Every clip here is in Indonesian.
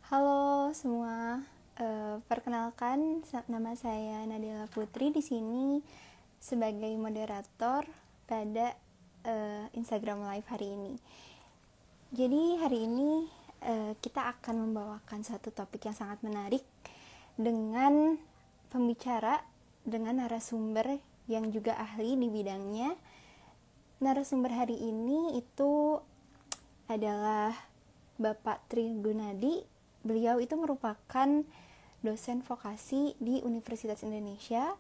Halo semua, perkenalkan nama saya Nadila Putri di sini sebagai moderator pada Instagram Live hari ini. Jadi hari ini kita akan membawakan satu topik yang sangat menarik dengan pembicara dengan narasumber yang juga ahli di bidangnya. Narasumber hari ini itu adalah Bapak Tri Gunadi. Beliau itu merupakan dosen vokasi di Universitas Indonesia,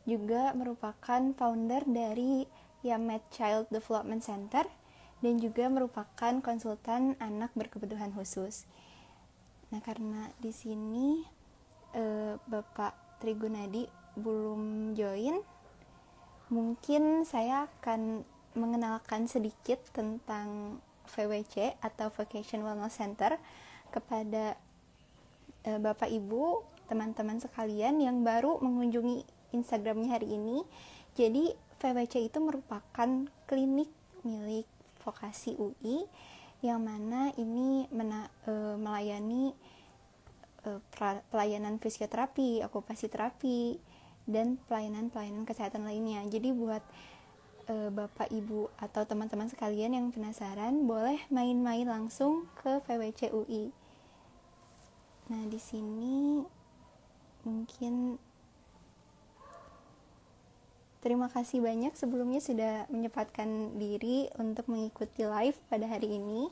juga merupakan founder dari Yamed Child Development Center, dan juga merupakan konsultan anak berkebutuhan khusus. Nah, karena di sini Bapak Tri Gunadi belum join, mungkin saya akan mengenalkan sedikit tentang VWC atau Vocation Wellness Center kepada Bapak Ibu, teman-teman sekalian yang baru mengunjungi Instagramnya hari ini. Jadi VWC itu merupakan klinik milik vokasi UI yang mana ini melayani pelayanan fisioterapi, okupasi terapi, dan pelayanan-pelayanan kesehatan lainnya. Jadi buat Bapak Ibu atau teman-teman sekalian yang penasaran, boleh main-main langsung ke VWC UI. Nah, di sini mungkin terima kasih banyak sebelumnya sudah menyempatkan diri untuk mengikuti live pada hari ini.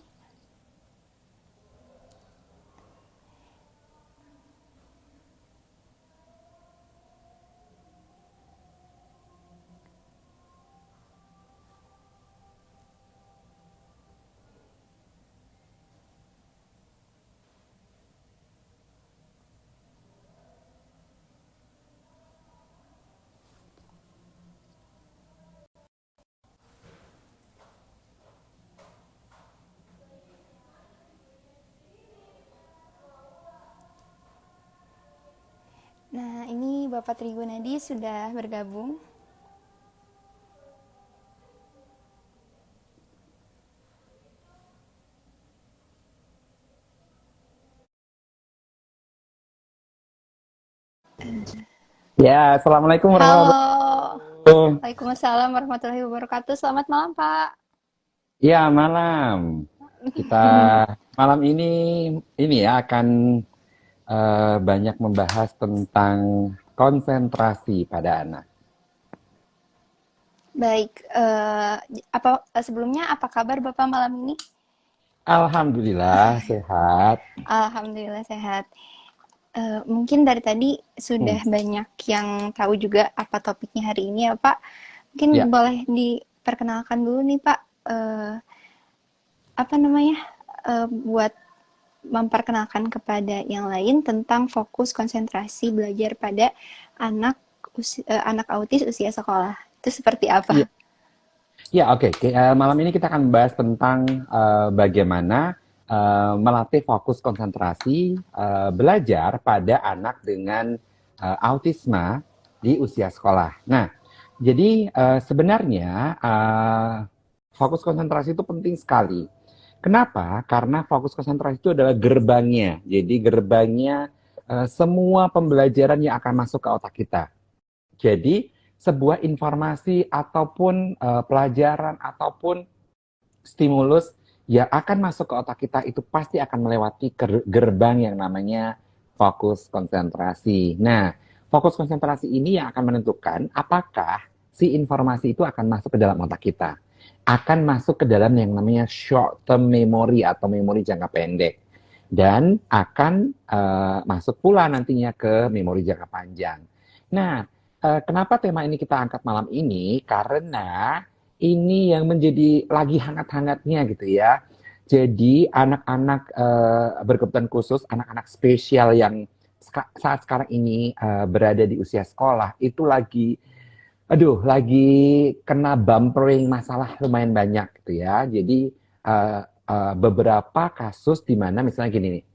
Nah, ini Bapak Tri Gunadi sudah bergabung. Ya, assalamualaikum Halo, warahmatullahi wabarakatuh. Waalaikumsalam warahmatullahi wabarakatuh. Selamat malam, Pak. Ya, malam. Kita malam ini ya akan banyak membahas tentang konsentrasi pada anak. Baik, sebelumnya apa kabar Bapak malam ini? Alhamdulillah sehat. Alhamdulillah sehat. Mungkin dari tadi Hmm, sudah banyak yang tahu juga apa topiknya hari ini ya Pak. Mungkin ya, boleh diperkenalkan dulu nih Pak, apa namanya, buat memperkenalkan kepada yang lain tentang fokus konsentrasi belajar pada anak autis usia sekolah. Itu seperti iya, apa? ya, oke. Malam ini kita akan membahas tentang bagaimana melatih fokus konsentrasi belajar pada anak dengan autisme di usia sekolah. Nah, jadi sebenarnya fokus konsentrasi itu penting sekali. Kenapa? Karena fokus konsentrasi itu adalah gerbangnya. Jadi gerbangnya semua pembelajaran yang akan masuk ke otak kita. Jadi sebuah informasi ataupun pelajaran ataupun stimulus yang akan masuk ke otak kita itu pasti akan melewati gerbang yang namanya fokus konsentrasi. Nah, fokus konsentrasi ini yang akan menentukan apakah si informasi itu akan masuk ke dalam otak kita. Akan masuk ke dalam yang namanya short term memory atau memori jangka pendek. Dan akan masuk pula nantinya ke memori jangka panjang. Nah, kenapa tema ini kita angkat malam ini? Karena ini yang menjadi lagi hangat-hangatnya gitu ya. Jadi anak-anak berkebutuhan khusus, anak-anak spesial yang saat sekarang ini berada di usia sekolah itu lagi kena bumpering masalah lumayan banyak gitu ya. Jadi beberapa kasus di mana misalnya gini nih,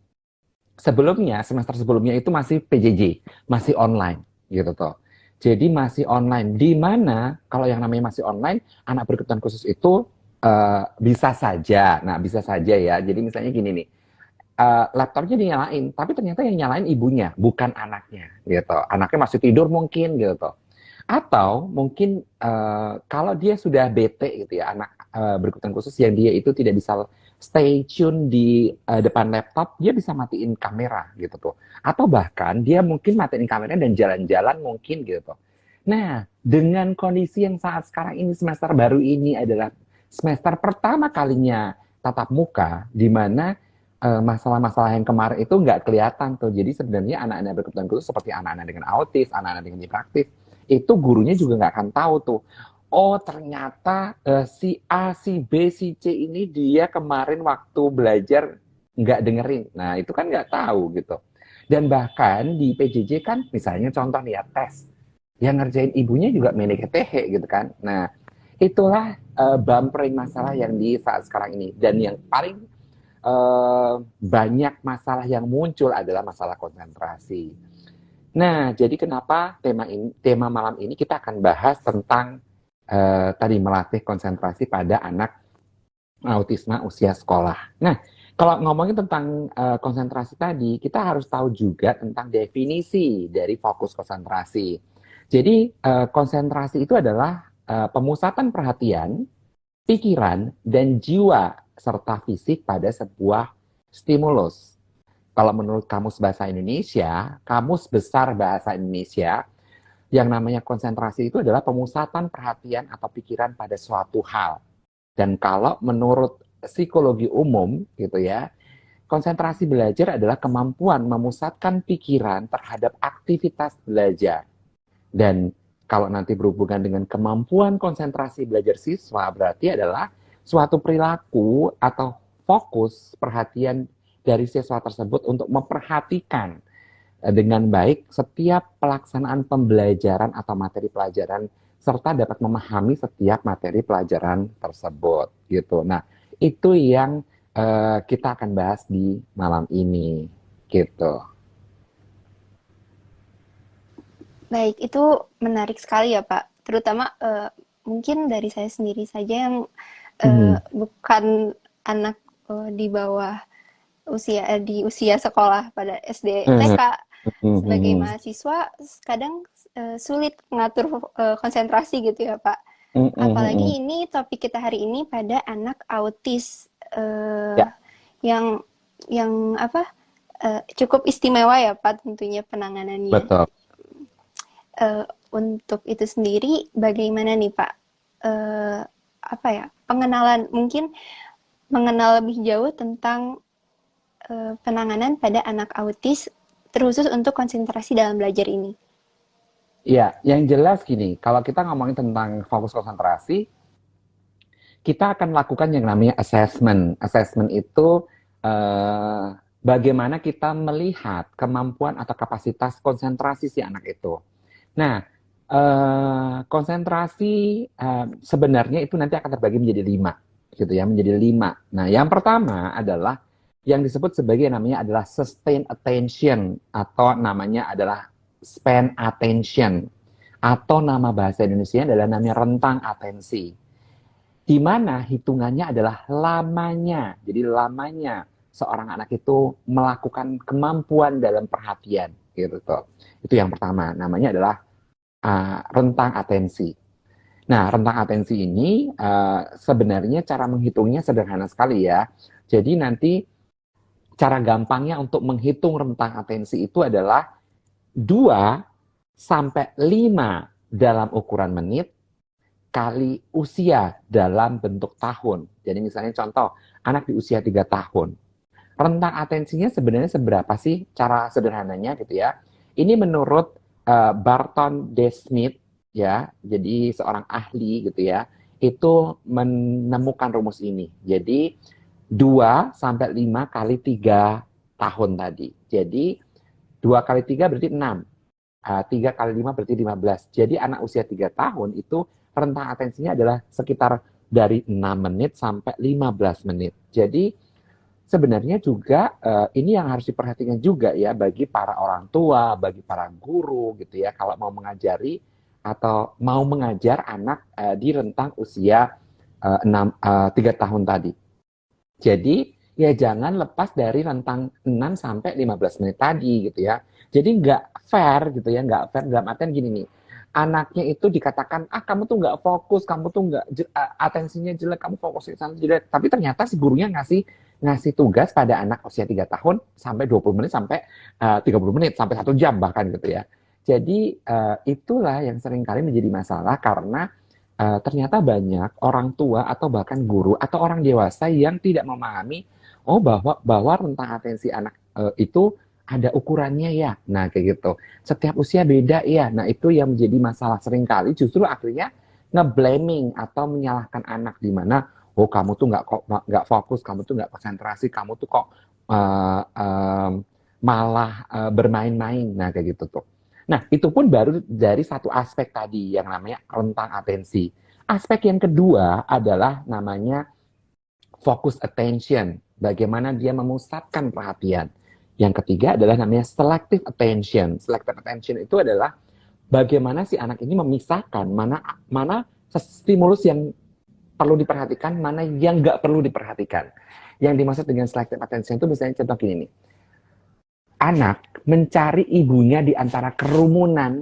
sebelumnya semester sebelumnya itu masih PJJ, masih online gitu toh. Jadi masih online, di mana kalau yang namanya masih online, anak berkebutuhan khusus itu bisa saja. Nah, bisa saja ya. Jadi misalnya gini nih, laptopnya dinyalain, tapi ternyata yang nyalain ibunya, bukan anaknya, gitu. Anaknya masih tidur mungkin, gitu. Atau mungkin kalau dia sudah bete gitu ya, anak berkebutuhan khusus yang dia itu tidak bisa stay tune di depan laptop, dia bisa matiin kamera gitu tuh. Atau bahkan dia mungkin matiin kameranya dan jalan-jalan mungkin gitu. Nah, dengan kondisi yang saat sekarang ini semester baru ini adalah semester pertama kalinya tatap muka, di mana masalah-masalah yang kemarin itu nggak kelihatan tuh. Jadi sebenarnya anak-anak berkebutuhan khusus seperti anak-anak dengan autis, anak-anak dengan hiperaktif, itu gurunya juga nggak akan tahu tuh. Oh ternyata si A, si B, si C ini dia kemarin waktu belajar nggak dengerin. Nah itu kan nggak tahu gitu. Dan bahkan di PJJ kan misalnya contoh nih ya tes. Yang ngerjain ibunya juga meneketehe gitu kan. Nah itulah bumpering masalah yang di saat sekarang ini. Dan yang paling banyak masalah yang muncul adalah masalah konsentrasi. Nah, jadi kenapa tema malam ini kita akan bahas tentang tadi melatih konsentrasi pada anak autisme usia sekolah. Nah, kalau ngomongin tentang konsentrasi tadi, kita harus tahu juga tentang definisi dari fokus konsentrasi. Jadi, konsentrasi itu adalah pemusatan perhatian, pikiran, dan jiwa serta fisik pada sebuah stimulus. Kalau menurut Kamus Bahasa Indonesia, Kamus Besar Bahasa Indonesia, yang namanya konsentrasi itu adalah pemusatan perhatian atau pikiran pada suatu hal. Dan kalau menurut psikologi umum gitu ya, konsentrasi belajar adalah kemampuan memusatkan pikiran terhadap aktivitas belajar. Dan kalau nanti berhubungan dengan kemampuan konsentrasi belajar siswa, berarti adalah suatu perilaku atau fokus perhatian dari siswa tersebut untuk memperhatikan dengan baik setiap pelaksanaan pembelajaran atau materi pelajaran serta dapat memahami setiap materi pelajaran tersebut gitu. Nah, itu yang kita akan bahas di malam ini gitu. Baik, itu menarik sekali ya Pak. Terutama mungkin dari saya sendiri saja yang bukan anak di bawah di usia sekolah pada SD TK. Sebagai mahasiswa kadang sulit mengatur konsentrasi gitu ya Pak. Apalagi ini topik kita hari ini pada anak autis Ya, yang apa cukup istimewa ya Pak tentunya penanganannya. betul. Untuk itu sendiri bagaimana nih Pak? Apa ya pengenalan mungkin mengenal lebih jauh tentang penanganan pada anak autis terkhusus untuk konsentrasi dalam belajar ini. Ya, yang jelas gini, kalau kita ngomongin tentang fokus konsentrasi, kita akan lakukan yang namanya assessment. Assessment itu bagaimana kita melihat kemampuan atau kapasitas konsentrasi si anak itu. Nah, konsentrasi sebenarnya itu nanti akan terbagi menjadi 5, gitu ya, menjadi 5. Nah, yang pertama adalah yang disebut sebagai namanya adalah sustain attention atau namanya adalah span attention atau nama bahasa Indonesia adalah namanya rentang atensi. Di mana hitungannya adalah lamanya. Jadi lamanya seorang anak itu melakukan kemampuan dalam perhatian gitu tuh. Itu yang pertama, namanya adalah rentang atensi. Nah, rentang atensi ini sebenarnya cara menghitungnya sederhana sekali ya. Jadi nanti cara gampangnya untuk menghitung rentang atensi itu adalah 2 sampai 5 dalam ukuran menit kali usia dalam bentuk tahun. Jadi misalnya contoh, anak di usia 3 tahun. Rentang atensinya sebenarnya seberapa sih cara sederhananya gitu ya. Ini menurut Barton D. Smith ya, jadi seorang ahli gitu ya, itu menemukan rumus ini. Jadi 2 sampai 5 kali 3 tahun tadi. Jadi 2 kali 3 berarti 6. 3 kali 5 berarti 15. Jadi anak usia 3 tahun itu rentang atensinya adalah sekitar dari 6 menit sampai 15 menit. Jadi sebenarnya juga ini yang harus diperhatikan juga ya bagi para orang tua, bagi para guru gitu ya kalau mau mengajari atau mau mengajar anak di rentang usia 3 tahun tadi. Jadi ya jangan lepas dari rentang 6 sampai 15 menit tadi gitu ya. Jadi nggak fair gitu ya, nggak fair dalam artian gini nih. Anaknya itu dikatakan, kamu tuh nggak fokus, kamu tuh nggak atensinya jelek, kamu fokusnya sana jelek. Tapi ternyata si gurunya ngasih ngasih tugas pada anak usia 3 tahun sampai 20 menit sampai 30 menit sampai 1 jam bahkan gitu ya. Jadi itulah yang seringkali menjadi masalah karena ternyata banyak orang tua atau bahkan guru atau orang dewasa yang tidak memahami bahwa rentang atensi anak itu ada ukurannya ya. Nah, kayak gitu. Setiap usia beda ya. Nah, itu yang menjadi masalah seringkali justru akhirnya ngeblaming atau menyalahkan anak di mana kamu tuh nggak fokus, kamu tuh nggak konsentrasi, kamu tuh kok malah bermain-main. Nah, kayak gitu tuh. Nah, itu pun baru dari satu aspek tadi yang namanya rentang atensi. Aspek yang kedua adalah namanya focus attention. Bagaimana dia memusatkan perhatian. Yang ketiga adalah namanya selective attention. Selective attention itu adalah bagaimana si anak ini memisahkan mana stimulus yang perlu diperhatikan, mana yang nggak perlu diperhatikan. Yang dimaksud dengan selective attention itu misalnya contoh gini nih. Anak mencari ibunya di antara kerumunan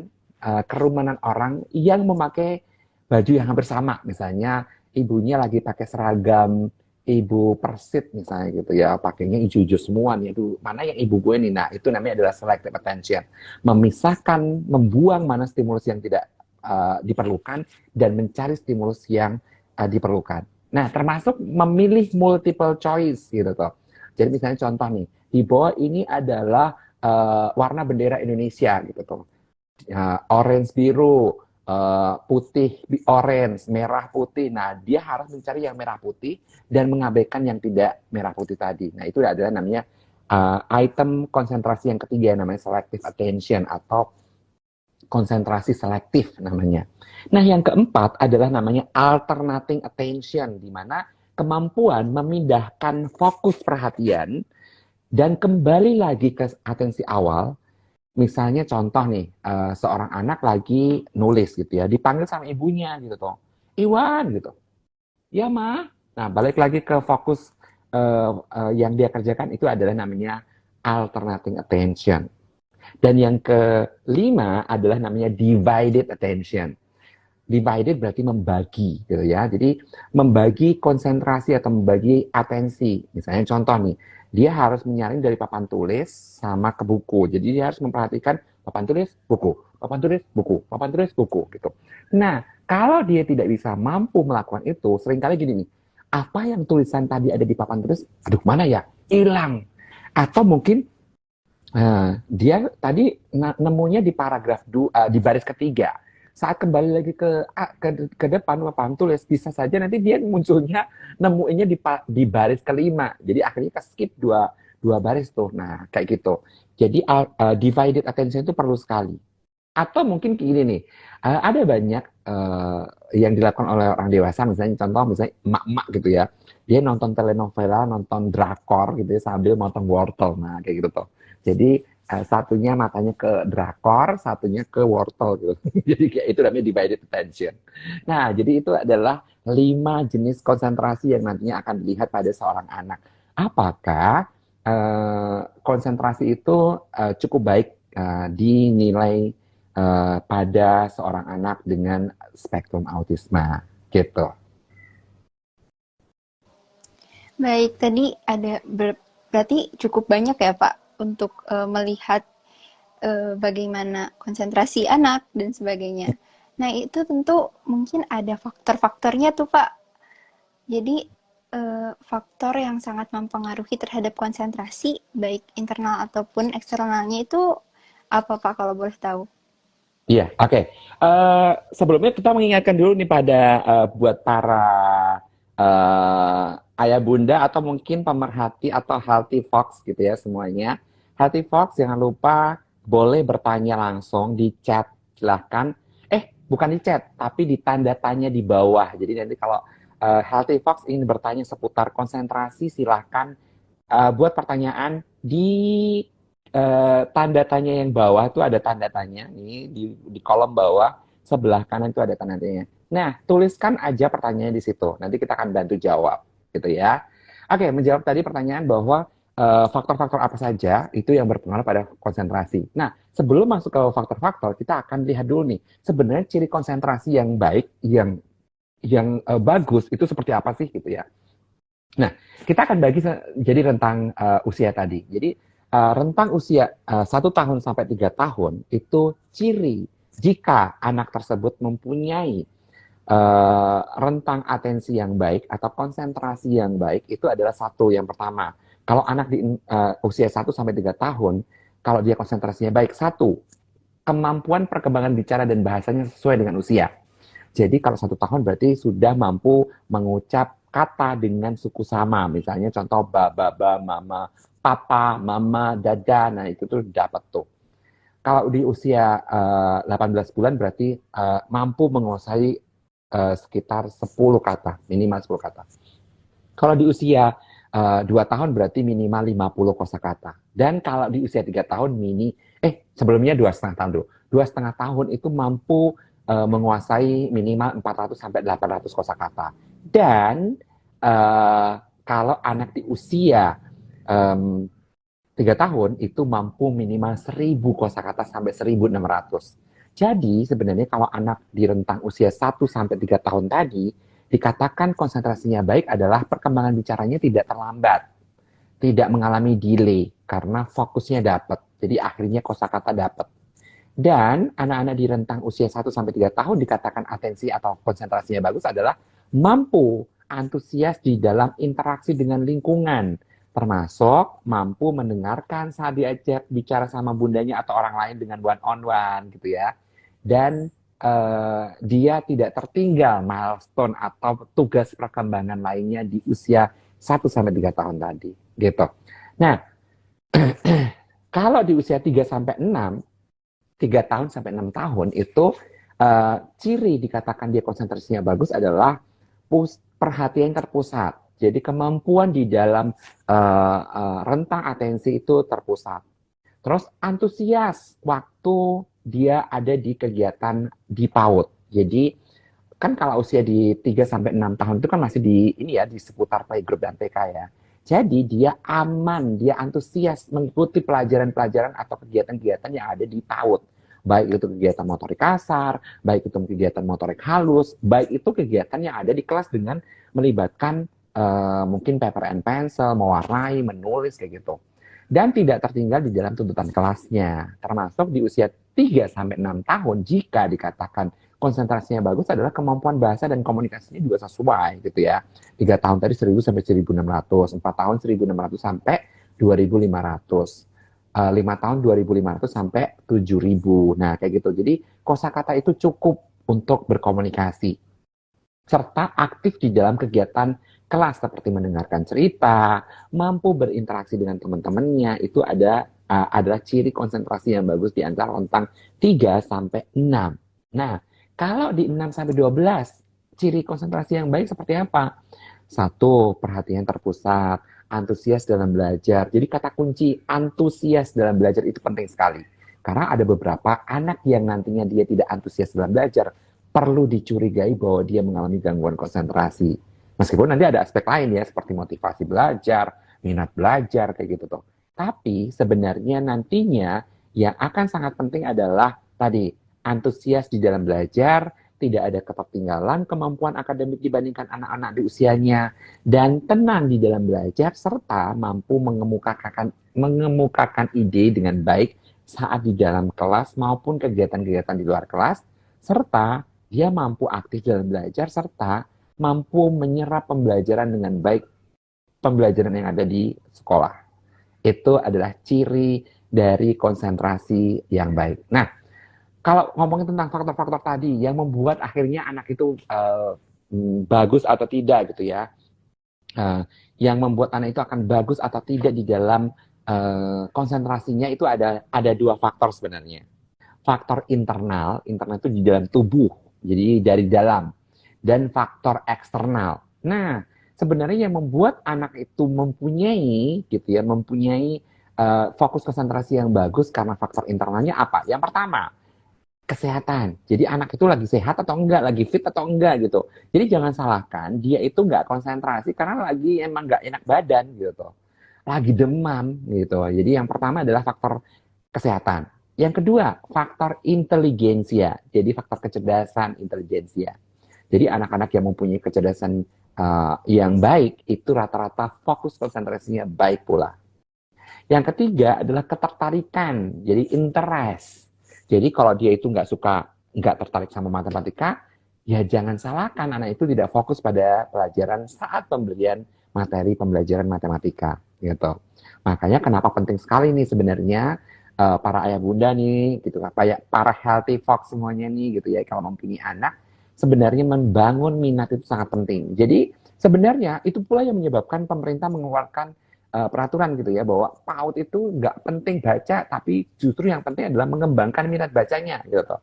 orang yang memakai baju yang hampir sama. Misalnya ibunya lagi pakai seragam ibu Persit misalnya gitu ya, pakainya hijau-hijau semua nih. Aduh, mana yang ibu gue nih? Nah, itu namanya adalah selective attention. Memisahkan, membuang mana stimulus yang tidak diperlukan dan mencari stimulus yang diperlukan. Nah, termasuk memilih multiple choice gitu tuh. Jadi misalnya contoh nih, di bawah ini adalah warna bendera Indonesia gitu tuh. Orange biru, putih orange, merah putih. Nah, dia harus mencari yang merah putih dan mengabaikan yang tidak merah putih tadi. Nah, itu adalah namanya item konsentrasi yang ketiga yang namanya selective attention atau konsentrasi selektif namanya. Nah, yang keempat adalah namanya alternating attention, di mana kemampuan memindahkan fokus perhatian dan kembali lagi ke atensi awal. Misalnya contoh nih, seorang anak lagi nulis gitu ya, dipanggil sama ibunya gitu tuh. Iwan gitu. Ya, Ma. Nah, balik lagi ke fokus yang dia kerjakan itu adalah namanya alternating attention. Dan yang kelima adalah namanya divided attention. Divided berarti membagi gitu ya. Jadi membagi konsentrasi atau membagi atensi. Misalnya contoh nih, dia harus menyaring dari papan tulis sama ke buku. Jadi dia harus memperhatikan papan tulis, buku, papan tulis, buku, papan tulis, buku gitu. Nah, kalau dia tidak bisa mampu melakukan itu, seringkali gini nih, apa yang tulisan tadi ada di papan tulis, aduh mana ya, hilang. Atau mungkin dia tadi nemunya di paragraf di baris ketiga. Saat kembali lagi ke depan papan tulis, bisa saja nanti dia munculnya nemuinnya di baris kelima. Jadi akhirnya ke skip dua baris tuh. Nah, kayak gitu. Jadi divided attention itu perlu sekali. Atau mungkin gini nih, ada banyak yang dilakukan oleh orang dewasa, misalnya contoh misalnya emak-emak gitu ya, dia nonton telenovela, nonton drakor gitu ya sambil motong wortel, nah kayak gitu tuh. Jadi satunya matanya ke drakor, satunya ke wortel gitu. Jadi kayak itu namanya divided attention. Nah, jadi itu adalah 5 jenis konsentrasi yang nantinya akan dilihat pada seorang anak. Apakah konsentrasi itu cukup baik dinilai pada seorang anak dengan spektrum autisme gitu. Baik, tadi ada berarti cukup banyak ya Pak untuk melihat bagaimana konsentrasi anak dan sebagainya. Nah, itu tentu mungkin ada faktor-faktornya tuh Pak. Jadi faktor yang sangat mempengaruhi terhadap konsentrasi baik internal ataupun eksternalnya itu apa Pak kalau boleh tahu? Iya, oke. Sebelumnya kita mengingatkan dulu nih pada buat para ayah bunda atau mungkin pemerhati atau healthy fox gitu ya semuanya. Healthy fox jangan lupa boleh bertanya langsung di chat, silahkan. Bukan di chat, tapi di tanda tanya di bawah. Jadi nanti kalau healthy fox ingin bertanya seputar konsentrasi, silahkan buat pertanyaan di tanda tanya yang bawah itu ada tanda tanya nih di kolom bawah sebelah kanan itu ada tanda tanya. Nah, tuliskan aja pertanyaannya di situ. Nanti kita akan bantu jawab gitu ya. Oke, menjawab tadi pertanyaan bahwa faktor-faktor apa saja itu yang berpengaruh pada konsentrasi. Nah, sebelum masuk ke faktor-faktor, kita akan lihat dulu nih, sebenarnya ciri konsentrasi yang baik, yang bagus itu seperti apa sih gitu ya. Nah, kita akan bagi jadi rentang usia tadi. Jadi rentang usia 1 tahun sampai 3 tahun itu ciri jika anak tersebut mempunyai rentang atensi yang baik atau konsentrasi yang baik itu adalah satu yang pertama. Kalau anak di usia 1 sampai 3 tahun, kalau dia konsentrasinya baik, satu, kemampuan perkembangan bicara dan bahasanya sesuai dengan usia. Jadi kalau 1 tahun berarti sudah mampu mengucap kata dengan suku sama. Misalnya contoh ba, mama, papa, mama, dada. Nah itu tuh dapat tuh. Kalau di usia 18 bulan berarti mampu menguasai sekitar 10 kata, minimal 10 kata. Kalau di usia 2 tahun berarti minimal 50 kosakata. Dan kalau di usia 3 tahun sebelumnya 2,5 tahun dulu. 2,5 tahun itu mampu menguasai minimal 400 sampai 800 kosakata. Dan kalau anak di usia 3 tahun itu mampu minimal 1000 kosakata sampai 1600. Jadi sebenarnya kalau anak di rentang usia 1 sampai 3 tahun tadi dikatakan konsentrasinya baik adalah perkembangan bicaranya tidak terlambat, tidak mengalami delay karena fokusnya dapat. Jadi akhirnya kosakata dapat. Dan anak-anak di rentang usia 1 sampai 3 tahun dikatakan atensi atau konsentrasinya bagus adalah mampu antusias di dalam interaksi dengan lingkungan, termasuk mampu mendengarkan saat diajak bicara sama bundanya atau orang lain dengan one on one gitu ya. Dan dia tidak tertinggal milestone atau tugas perkembangan lainnya di usia 1 sampai 3 tahun tadi gitu. Nah, kalau di usia 3 sampai 6, 3 tahun sampai 6 tahun itu ciri dikatakan dia konsentrasinya bagus adalah perhatian terpusat. Jadi kemampuan di dalam rentang atensi itu terpusat. Terus antusias waktu dia ada di kegiatan di PAUD. Jadi kan kalau usia di 3 sampai 6 tahun itu kan masih di seputar playgroup dan TK ya. Jadi dia aman, dia antusias mengikuti pelajaran-pelajaran atau kegiatan-kegiatan yang ada di PAUD. Baik itu kegiatan motorik kasar, baik itu kegiatan motorik halus, baik itu kegiatan yang ada di kelas dengan melibatkan mungkin paper and pencil, mewarnai, menulis kayak gitu. Dan tidak tertinggal di dalam tuntutan kelasnya, termasuk di usia 3 sampai 6 tahun jika dikatakan konsentrasinya bagus adalah kemampuan bahasa dan komunikasinya juga sesuai gitu ya. 3 tahun tadi 1000 sampai 1600, 4 tahun 1600 sampai 2500. 5 tahun 2500 sampai 7000. Nah, kayak gitu. Jadi kosakata itu cukup untuk berkomunikasi serta aktif di dalam kegiatan kelas seperti mendengarkan cerita, mampu berinteraksi dengan teman-temannya, itu adalah ciri konsentrasi yang bagus di antara rentang 3 sampai 6. Nah, kalau di 6 sampai 12, ciri konsentrasi yang baik seperti apa? 1, perhatian terpusat, antusias dalam belajar. Jadi kata kunci antusias dalam belajar itu penting sekali. Karena ada beberapa anak yang nantinya dia tidak antusias dalam belajar, perlu dicurigai bahwa dia mengalami gangguan konsentrasi. Meskipun nanti ada aspek lain ya, seperti motivasi belajar, minat belajar, kayak gitu tuh. Tapi sebenarnya nantinya yang akan sangat penting adalah tadi, antusias di dalam belajar, tidak ada ketertinggalan kemampuan akademik dibandingkan anak-anak di usianya, dan tenang di dalam belajar, serta mampu mengemukakan ide dengan baik saat di dalam kelas maupun kegiatan-kegiatan di luar kelas, serta dia mampu aktif dalam belajar, serta mampu menyerap pembelajaran dengan baik, pembelajaran yang ada di sekolah. Itu adalah ciri dari konsentrasi yang baik. Nah, kalau ngomongin tentang faktor-faktor tadi yang membuat akhirnya anak itu bagus atau tidak gitu ya, yang membuat anak itu akan bagus atau tidak di dalam konsentrasinya itu ada 2 faktor sebenarnya. Faktor internal itu di dalam tubuh, jadi dari dalam, dan faktor eksternal. Nah, sebenarnya yang membuat anak itu mempunyai fokus konsentrasi yang bagus karena faktor internalnya apa? Yang pertama, kesehatan. Jadi anak itu lagi sehat atau enggak, lagi fit atau enggak gitu. Jadi jangan salahkan dia itu nggak konsentrasi karena lagi emang nggak enak badan gitu. Lagi demam gitu. Jadi yang pertama adalah faktor kesehatan. Yang kedua, faktor inteligensia. Jadi faktor kecerdasan inteligensia. Jadi anak-anak yang mempunyai kecerdasan yang baik itu rata-rata fokus konsentrasinya baik pula. Yang ketiga adalah ketertarikan, jadi interest. Jadi kalau dia itu nggak tertarik sama matematika, ya jangan salahkan anak itu tidak fokus pada pelajaran saat pemberian materi pembelajaran matematika, gitu. Makanya kenapa penting sekali nih sebenarnya para ayah bunda nih, gitu, para healthy folks semuanya nih, gitu ya, kalau mempunyai anak, sebenarnya membangun minat itu sangat penting. Jadi sebenarnya itu pula yang menyebabkan pemerintah mengeluarkan peraturan gitu ya, bahwa PAUD itu nggak penting baca, tapi justru yang penting adalah mengembangkan minat bacanya gitu.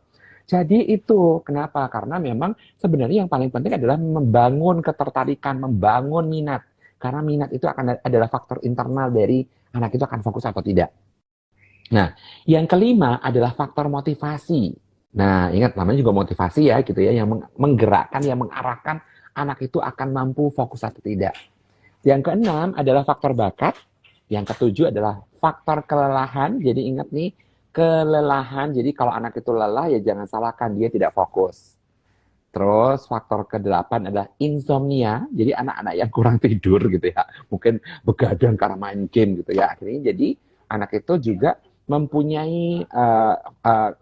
Jadi itu kenapa? Karena memang sebenarnya yang paling penting adalah membangun ketertarikan, membangun minat. Karena minat itu adalah faktor internal dari anak itu akan fokus atau tidak. Nah, yang kelima adalah faktor motivasi. Nah, ingat namanya juga motivasi ya gitu ya, yang menggerakkan, yang mengarahkan anak itu akan mampu fokus atau tidak. Yang keenam adalah faktor bakat. Yang ketujuh adalah faktor kelelahan. Jadi ingat nih, kelelahan. Jadi kalau anak itu lelah ya jangan salahkan, dia tidak fokus. Terus faktor kedelapan adalah insomnia. Jadi anak-anak yang kurang tidur gitu ya. Mungkin begadang karena main game gitu ya. Akhirnya jadi anak itu juga mempunyai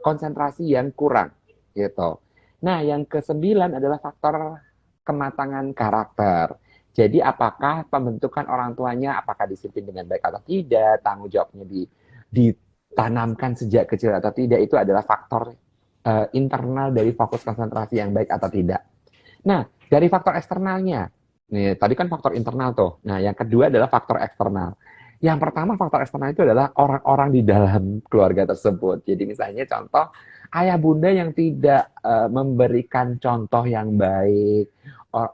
konsentrasi yang kurang gitu. Nah, yang kesembilan adalah faktor kematangan karakter. Jadi apakah pembentukan orang tuanya, apakah disiplin dengan baik atau tidak, tanggung jawabnya ditanamkan sejak kecil atau tidak, itu adalah faktor internal dari fokus konsentrasi yang baik atau tidak. Nah, dari faktor eksternalnya, nih tadi kan faktor internal tuh. Nah, yang kedua adalah faktor eksternal. Yang pertama faktor eksternal itu adalah orang-orang di dalam keluarga tersebut. Jadi misalnya contoh ayah bunda yang tidak memberikan contoh yang baik,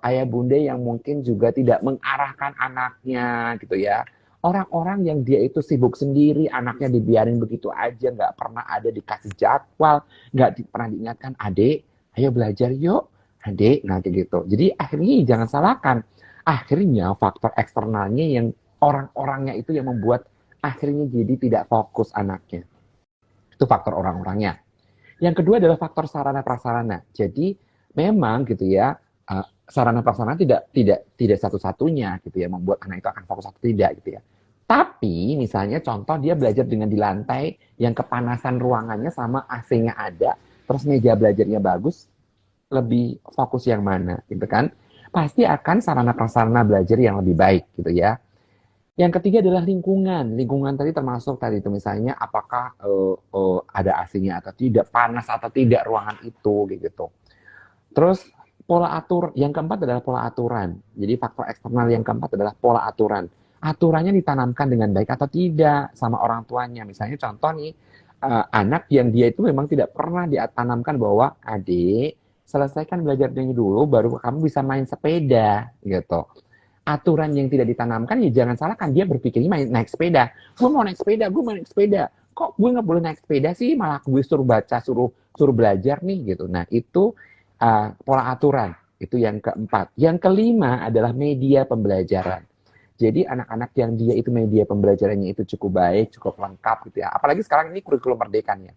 ayah bunda yang mungkin juga tidak mengarahkan anaknya gitu ya. Orang-orang yang dia itu sibuk sendiri, anaknya dibiarin begitu aja, nggak pernah ada dikasih jadwal, pernah diingatkan, adik, ayo belajar yuk, adik, nah kayak gitu. Jadi akhirnya jangan salahkan, akhirnya faktor eksternalnya yang orang-orangnya itu yang membuat akhirnya jadi tidak fokus anaknya. Itu faktor orang-orangnya. Yang kedua adalah faktor sarana prasarana. Jadi memang gitu ya, sarana prasarana tidak satu-satunya gitu ya membuat anak itu akan fokus atau tidak gitu ya. Tapi misalnya contoh dia belajar dengan di lantai yang kepanasan ruangannya sama AC-nya ada, terus meja belajarnya bagus, lebih fokus yang mana gitu kan? Pasti akan sarana prasarana belajar yang lebih baik gitu ya. Yang ketiga adalah lingkungan. Lingkungan tadi termasuk tadi itu misalnya apakah ada AC-nya atau tidak, panas atau tidak ruangan itu gitu. Terus pola atur, yang keempat adalah pola aturan. Jadi faktor eksternal yang keempat adalah pola aturan. Aturannya ditanamkan dengan baik atau tidak sama orang tuanya. Misalnya contoh nih, anak yang dia itu memang tidak pernah ditanamkan bahwa adik, selesaikan belajarnya dulu baru kamu bisa main sepeda gitu. Aturan yang tidak ditanamkan ya jangan salahkan, dia berpikirnya naik sepeda. Gue mau naik sepeda, gue mau naik sepeda. Kok gue nggak boleh naik sepeda sih? Malah gue suruh baca, suruh belajar nih gitu. Nah itu pola aturan. Itu yang keempat. Yang kelima adalah media pembelajaran. Jadi anak-anak yang dia itu media pembelajarannya itu cukup baik, cukup lengkap gitu ya. Apalagi sekarang ini kurikulum merdekanya.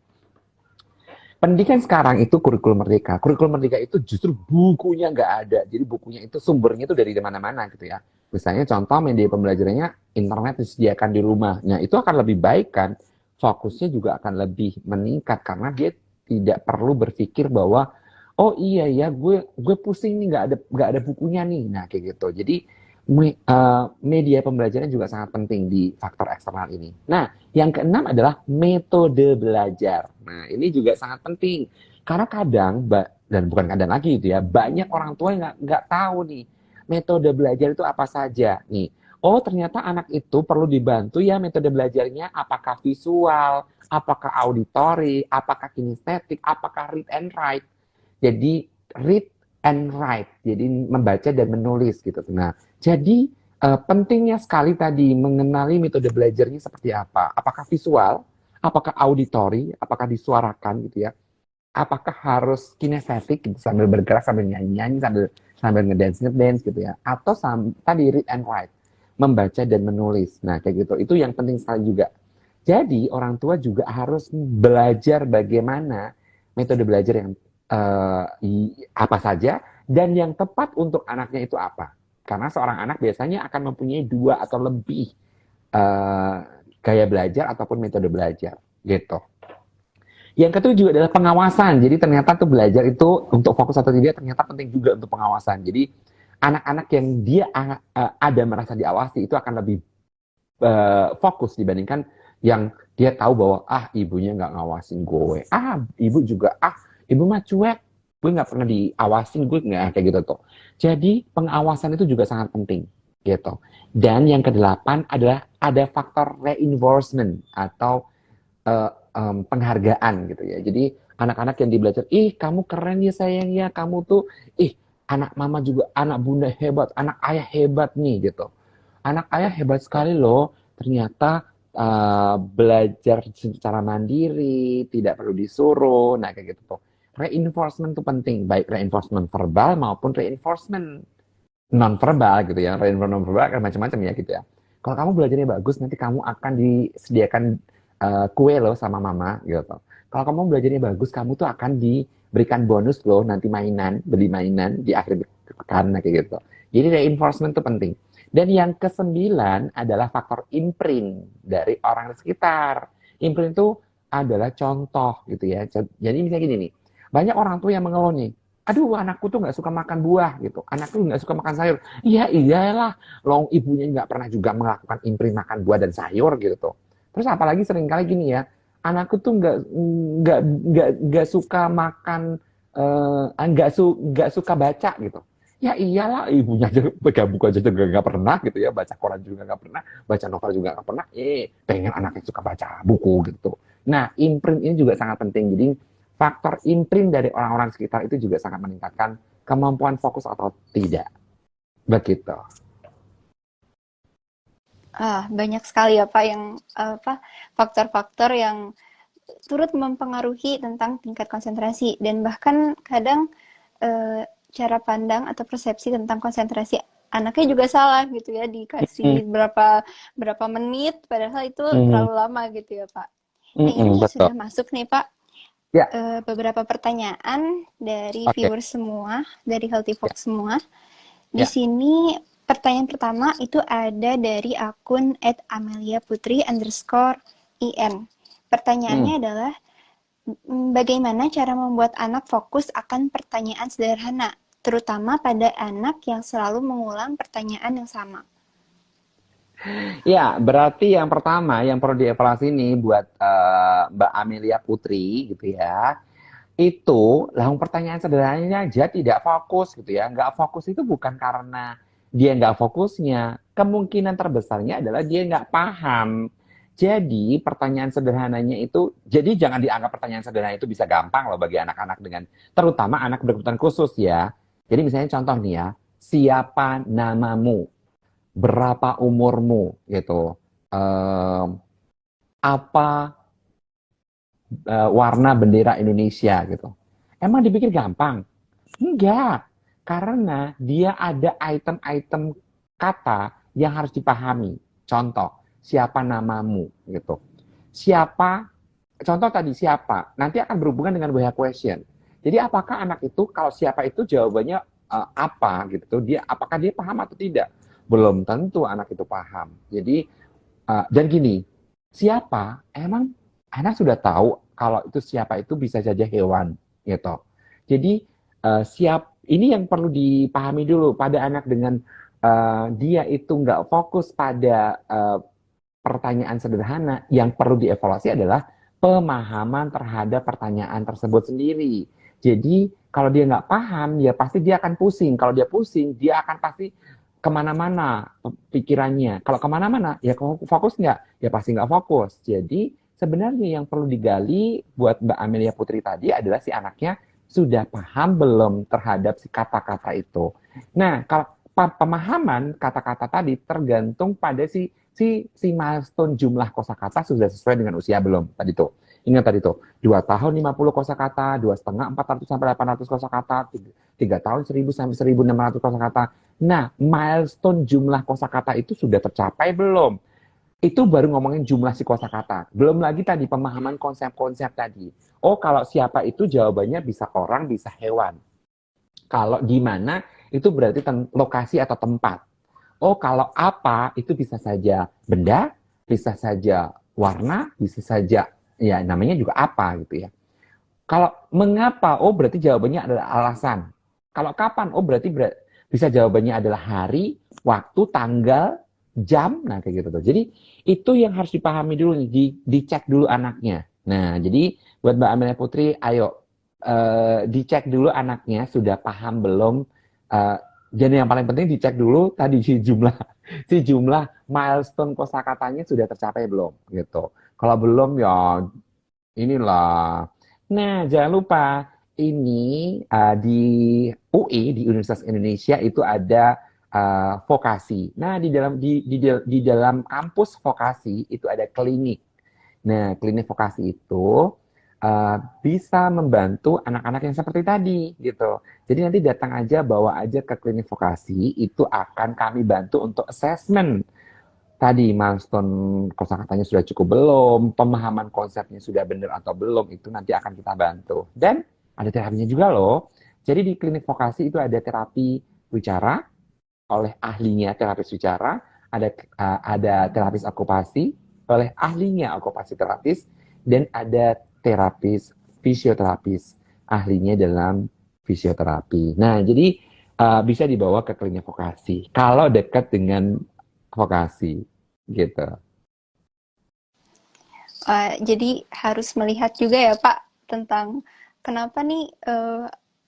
Pendidikan sekarang itu kurikulum merdeka. Kurikulum merdeka itu justru bukunya nggak ada. Jadi bukunya itu sumbernya itu dari mana-mana gitu ya. Misalnya contoh media pembelajarannya internet disediakan di rumah. Nah itu akan lebih baik kan. Fokusnya juga akan lebih meningkat karena dia tidak perlu berpikir bahwa oh iya ya gue pusing nih nggak ada bukunya nih. Nah kayak gitu. Jadi media pembelajaran juga sangat penting di faktor eksternal ini. Nah, yang keenam adalah metode belajar. Nah, ini juga sangat penting. Karena kadang, dan bukan kadang lagi itu ya, banyak orang tua yang nggak tahu nih, metode belajar itu apa saja. Nih, oh ternyata anak itu perlu dibantu ya metode belajarnya, apakah visual, apakah auditory, apakah kinestetik, apakah read and write. Jadi, read and write, jadi membaca dan menulis gitu. Nah, jadi pentingnya sekali tadi mengenali metode belajarnya seperti apa. Apakah visual, apakah auditory, apakah disuarakan gitu ya. apakah harus kinestetik gitu, sambil bergerak, sambil nyanyi-nyanyi, sambil ngedance gitu ya, atau tadi read and write, membaca dan menulis. Nah, kayak gitu. Itu yang penting sekali juga. Jadi, orang tua juga harus belajar bagaimana metode belajar yang apa saja dan yang tepat untuk anaknya itu apa. Karena seorang anak biasanya akan mempunyai 2 atau lebih uh, gaya belajar ataupun metode belajar gitu. Yang ketujuh adalah pengawasan. Jadi ternyata tuh belajar itu untuk fokus atau tidak ternyata penting juga untuk pengawasan. Jadi anak-anak yang dia ada merasa diawasi itu akan lebih fokus dibandingkan yang dia tahu bahwa ibunya nggak ngawasin gue, ibu juga ibu mah cuek, gue nggak pernah diawasin, gue nggak kayak gitu tuh. Jadi pengawasan itu juga sangat penting gitu. Dan yang kedelapan adalah ada faktor reinforcement atau penghargaan gitu ya. Jadi anak-anak yang dibelajar, kamu keren ya sayang ya, kamu tuh, anak mama juga, anak bunda hebat, anak ayah hebat nih gitu. Anak ayah hebat sekali loh, ternyata belajar secara mandiri, tidak perlu disuruh, nah kayak gitu tuh. Reinforcement tuh penting, baik reinforcement verbal maupun reinforcement non verbal gitu ya. Reinforcement non verbal kan macam-macam ya gitu ya. Kalau kamu belajarnya bagus, nanti kamu akan disediakan kue loh sama mama gitu. Kalau kamu belajarnya bagus, kamu tuh akan diberikan bonus loh nanti mainan, beli mainan di akhir pekan kayak gitu. Jadi reinforcement itu penting. Dan yang kesembilan adalah faktor imprint dari orang sekitar. Imprint itu adalah contoh gitu ya. Jadi misalnya gini nih, banyak orang tua yang mengeluh nih, aduh anakku tuh nggak suka makan buah gitu, anakku nggak suka makan sayur. Iya iyalah, long ibunya nggak pernah juga melakukan imprint makan buah dan sayur gitu tuh. Terus apalagi seringkali gini ya, anakku tuh nggak suka makan, nggak suka baca gitu. Ya iyalah, ibunya aja pegang buku aja juga nggak pernah gitu ya, baca koran juga nggak pernah, baca novel juga nggak pernah. Pengen anaknya suka baca buku gitu. Nah, imprint ini juga sangat penting. Jadi faktor imprint dari orang-orang sekitar itu juga sangat meningkatkan kemampuan fokus atau tidak. Begitu. Banyak sekali ya Pak yang faktor-faktor yang turut mempengaruhi tentang tingkat konsentrasi dan bahkan kadang cara pandang atau persepsi tentang konsentrasi anaknya juga salah gitu ya, dikasih berapa menit padahal itu terlalu lama gitu ya Pak. Nah ini Betul. sudah masuk nih Pak Ya. beberapa pertanyaan dari viewers semua, dari Healthy Ya. Fox semua. Di sini pertanyaan pertama itu ada dari akun @ameliaputri_in. Pertanyaannya adalah, bagaimana cara membuat anak fokus akan pertanyaan sederhana, terutama pada anak yang selalu mengulang pertanyaan yang sama? Ya, berarti yang pertama yang perlu dievaluasi nih buat Mbak Amelia Putri gitu ya. Itu langsung pertanyaan sederhananya aja tidak fokus gitu ya. Nggak fokus itu bukan karena dia nggak fokusnya. Kemungkinan terbesarnya adalah dia nggak paham. Jadi pertanyaan sederhananya itu, jadi jangan dianggap pertanyaan sederhana itu bisa gampang loh bagi anak-anak dengan, terutama anak berkebutuhan khusus ya. Jadi misalnya contoh nih ya, siapa namamu? Berapa umurmu? Gitu. Apa warna bendera Indonesia gitu. Emang dipikir gampang? Enggak, karena dia ada item-item kata yang harus dipahami. Contoh, siapa namamu gitu. Siapa, contoh tadi siapa, nanti akan berhubungan dengan why question. Jadi apakah anak itu kalau siapa itu jawabannya apa gitu, apakah dia paham atau tidak? Belum tentu anak itu paham. Jadi dan gini, siapa emang anak sudah tahu kalau itu siapa itu bisa saja hewan gitu. Jadi ini yang perlu dipahami dulu pada anak dengan dia itu nggak fokus pada pertanyaan sederhana, yang perlu dievaluasi adalah pemahaman terhadap pertanyaan tersebut sendiri. Jadi kalau dia nggak paham, ya pasti dia akan pusing. Kalau dia pusing, dia akan pasti kemana-mana pikirannya. Kalau kemana-mana, ya fokus nggak? Ya pasti nggak fokus. Jadi sebenarnya yang perlu digali buat Mbak Amelia Putri tadi adalah si anaknya sudah paham belum terhadap si kata-kata itu. Nah, kalau pemahaman kata-kata tadi tergantung pada si milestone jumlah kosakata sudah sesuai dengan usia belum tadi tuh. Ingat tadi tuh, 2 tahun 50 kosakata, 2,5 400 sampai 800 kosakata, 3 tahun 1000 sampai 1600 kosakata. Nah, milestone jumlah kosakata itu sudah tercapai belum? Itu baru ngomongin jumlah si kosakata. Belum lagi tadi pemahaman konsep-konsep tadi. Oh, kalau siapa itu jawabannya bisa orang, bisa hewan. Kalau di mana itu berarti lokasi atau tempat. Oh, kalau apa itu bisa saja benda, bisa saja warna, bisa saja ya namanya juga apa gitu ya. Kalau mengapa, oh berarti jawabannya adalah alasan. Kalau kapan, oh berarti bisa jawabannya adalah hari, waktu, tanggal, jam, nah kayak gitu tuh. Jadi itu yang harus dipahami dulu nih, dicek dulu anaknya. Nah, jadi buat Mbak Amelia Putri, ayo dicek dulu anaknya sudah paham belum. Uh, jadi yang paling penting dicek dulu tadi si jumlah milestone kosakatanya sudah tercapai belum gitu. Kalau belum ya inilah. Nah, jangan lupa ini di UI di Universitas Indonesia itu ada vokasi. Nah, di dalam kampus vokasi itu ada klinik. Nah, klinik vokasi itu bisa membantu anak-anak yang seperti tadi gitu. Jadi nanti datang aja, bawa aja ke klinik vokasi, itu akan kami bantu untuk assessment. Tadi milestone kosakatanya sudah cukup belum, pemahaman konsepnya sudah benar atau belum, itu nanti akan kita bantu. Dan ada terapinya juga loh. Jadi di klinik vokasi itu ada terapi wicara oleh ahlinya terapis wicara, ada terapis okupasi oleh ahlinya okupasi terapis, dan ada terapis fisioterapis ahlinya dalam fisioterapi. Nah, jadi bisa dibawa ke klinik vokasi kalau dekat dengan vokasi gitu. Jadi harus melihat juga ya Pak tentang kenapa nih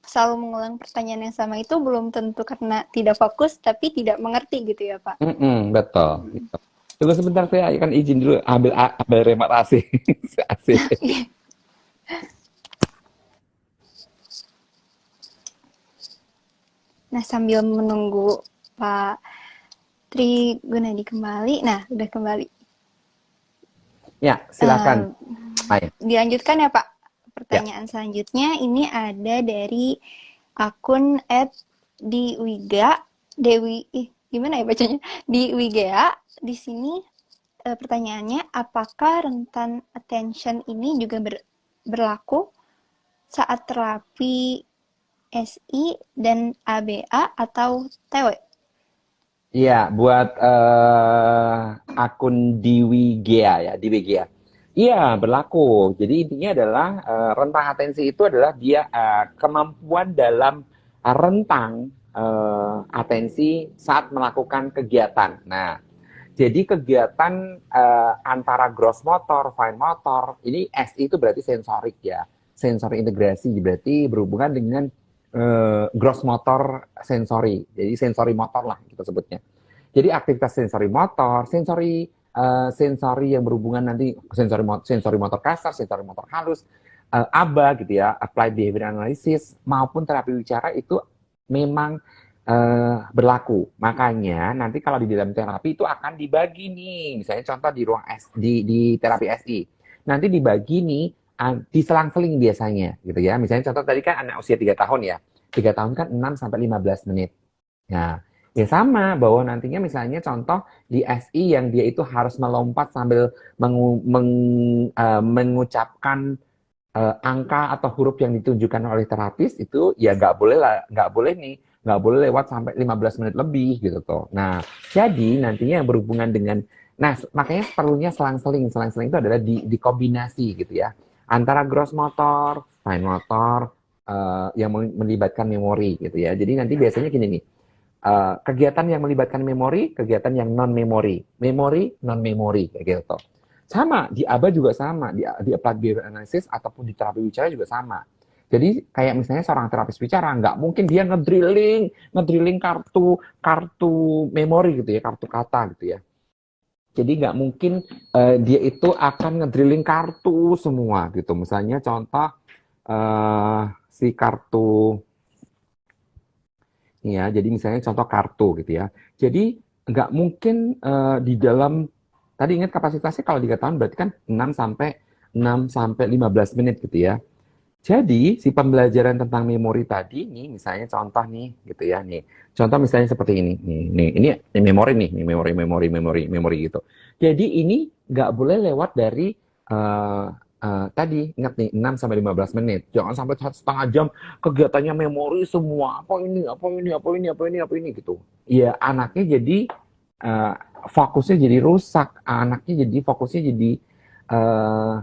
selalu mengulang pertanyaan yang sama itu belum tentu karena tidak fokus tapi tidak mengerti gitu ya Pak. Betul. Gitu. Tunggu sebentar, saya akan izin dulu ambil remote AC. AC. Nah, sambil menunggu Pak Tri Gunadi kembali, nah udah kembali. Ya, silakan. Dilanjutkan ya Pak. Ya. Pertanyaan selanjutnya ini ada dari akun @diwiga Dewi gimana ya bacanya? Diwigea. Di sini pertanyaannya, apakah rentan attention ini juga berlaku saat terapi SI dan ABA atau TW? Iya, buat akun Diwigea ya, Diwigea. Iya, berlaku. Jadi intinya adalah rentang atensi itu adalah dia kemampuan dalam rentang atensi saat melakukan kegiatan. Nah, jadi kegiatan antara gross motor, fine motor, ini SI itu berarti sensorik ya. Sensori integrasi berarti berhubungan dengan gross motor sensori. Jadi sensori motor lah kita sebutnya. Jadi aktivitas sensori motor, sensori yang berhubungan nanti sensori motor kasar, sensori motor halus, ABA gitu ya, Applied Behavior Analysis maupun terapi wicara itu memang berlaku. Makanya nanti kalau di dalam terapi itu akan dibagi nih, misalnya contoh di ruang di terapi SI. Nanti dibagi nih diselang-seling biasanya gitu ya. Misalnya contoh tadi kan anak usia 3 tahun ya. 3 tahun kan 6 sampai 15 menit. Nah, ya sama bahwa nantinya misalnya contoh di SI yang dia itu harus melompat sambil mengucapkan angka atau huruf yang ditunjukkan oleh terapis itu ya nggak boleh lewat sampai 15 menit lebih gitu tuh. Nah, jadi nantinya yang berhubungan dengan makanya perlunya selang-seling itu adalah dikombinasi gitu ya antara gross motor, fine motor yang melibatkan memori gitu ya. Jadi nanti biasanya gini nih. Kegiatan yang melibatkan memori, kegiatan yang non-memori, memori, non-memori, kayak gitu. Sama, di ABA juga sama, di Applied Behavior Analysis ataupun di terapi wicara juga sama. Jadi kayak misalnya seorang terapis bicara, nggak mungkin dia ngedrilling kartu memori gitu ya, kartu kata gitu ya. Jadi nggak mungkin dia itu akan ngedrilling kartu semua gitu. Misalnya contoh si kartu ya, jadi misalnya contoh kartu gitu ya. Jadi nggak mungkin di dalam tadi ingat kapasitasnya kalau 3 tahun berarti kan 6 sampai 6 sampai 15 menit gitu ya. Jadi, si pembelajaran tentang memori tadi nih, misalnya contoh nih, gitu ya, nih. Contoh misalnya seperti ini, ini memori nih, memori gitu. Jadi ini nggak boleh lewat dari eh, tadi, ingat nih, 6 sampai 15 menit. Jangan sampai 1,5 jam kegiatannya memori semua, apa ini gitu. Ya, anaknya jadi eh, fokusnya jadi rusak, anaknya jadi fokusnya jadi eh,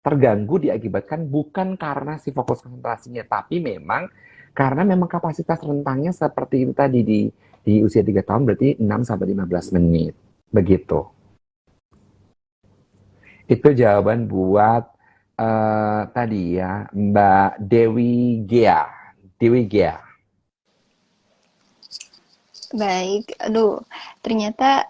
terganggu diakibatkan bukan karena si fokus konsentrasinya, tapi memang karena memang kapasitas rentangnya seperti itu tadi di usia 3 tahun berarti 6 sampai 15 menit. Begitu. Itu jawaban buat tadi ya, Mbak Dewi Gea. Dewi Gea. Baik, aduh, ternyata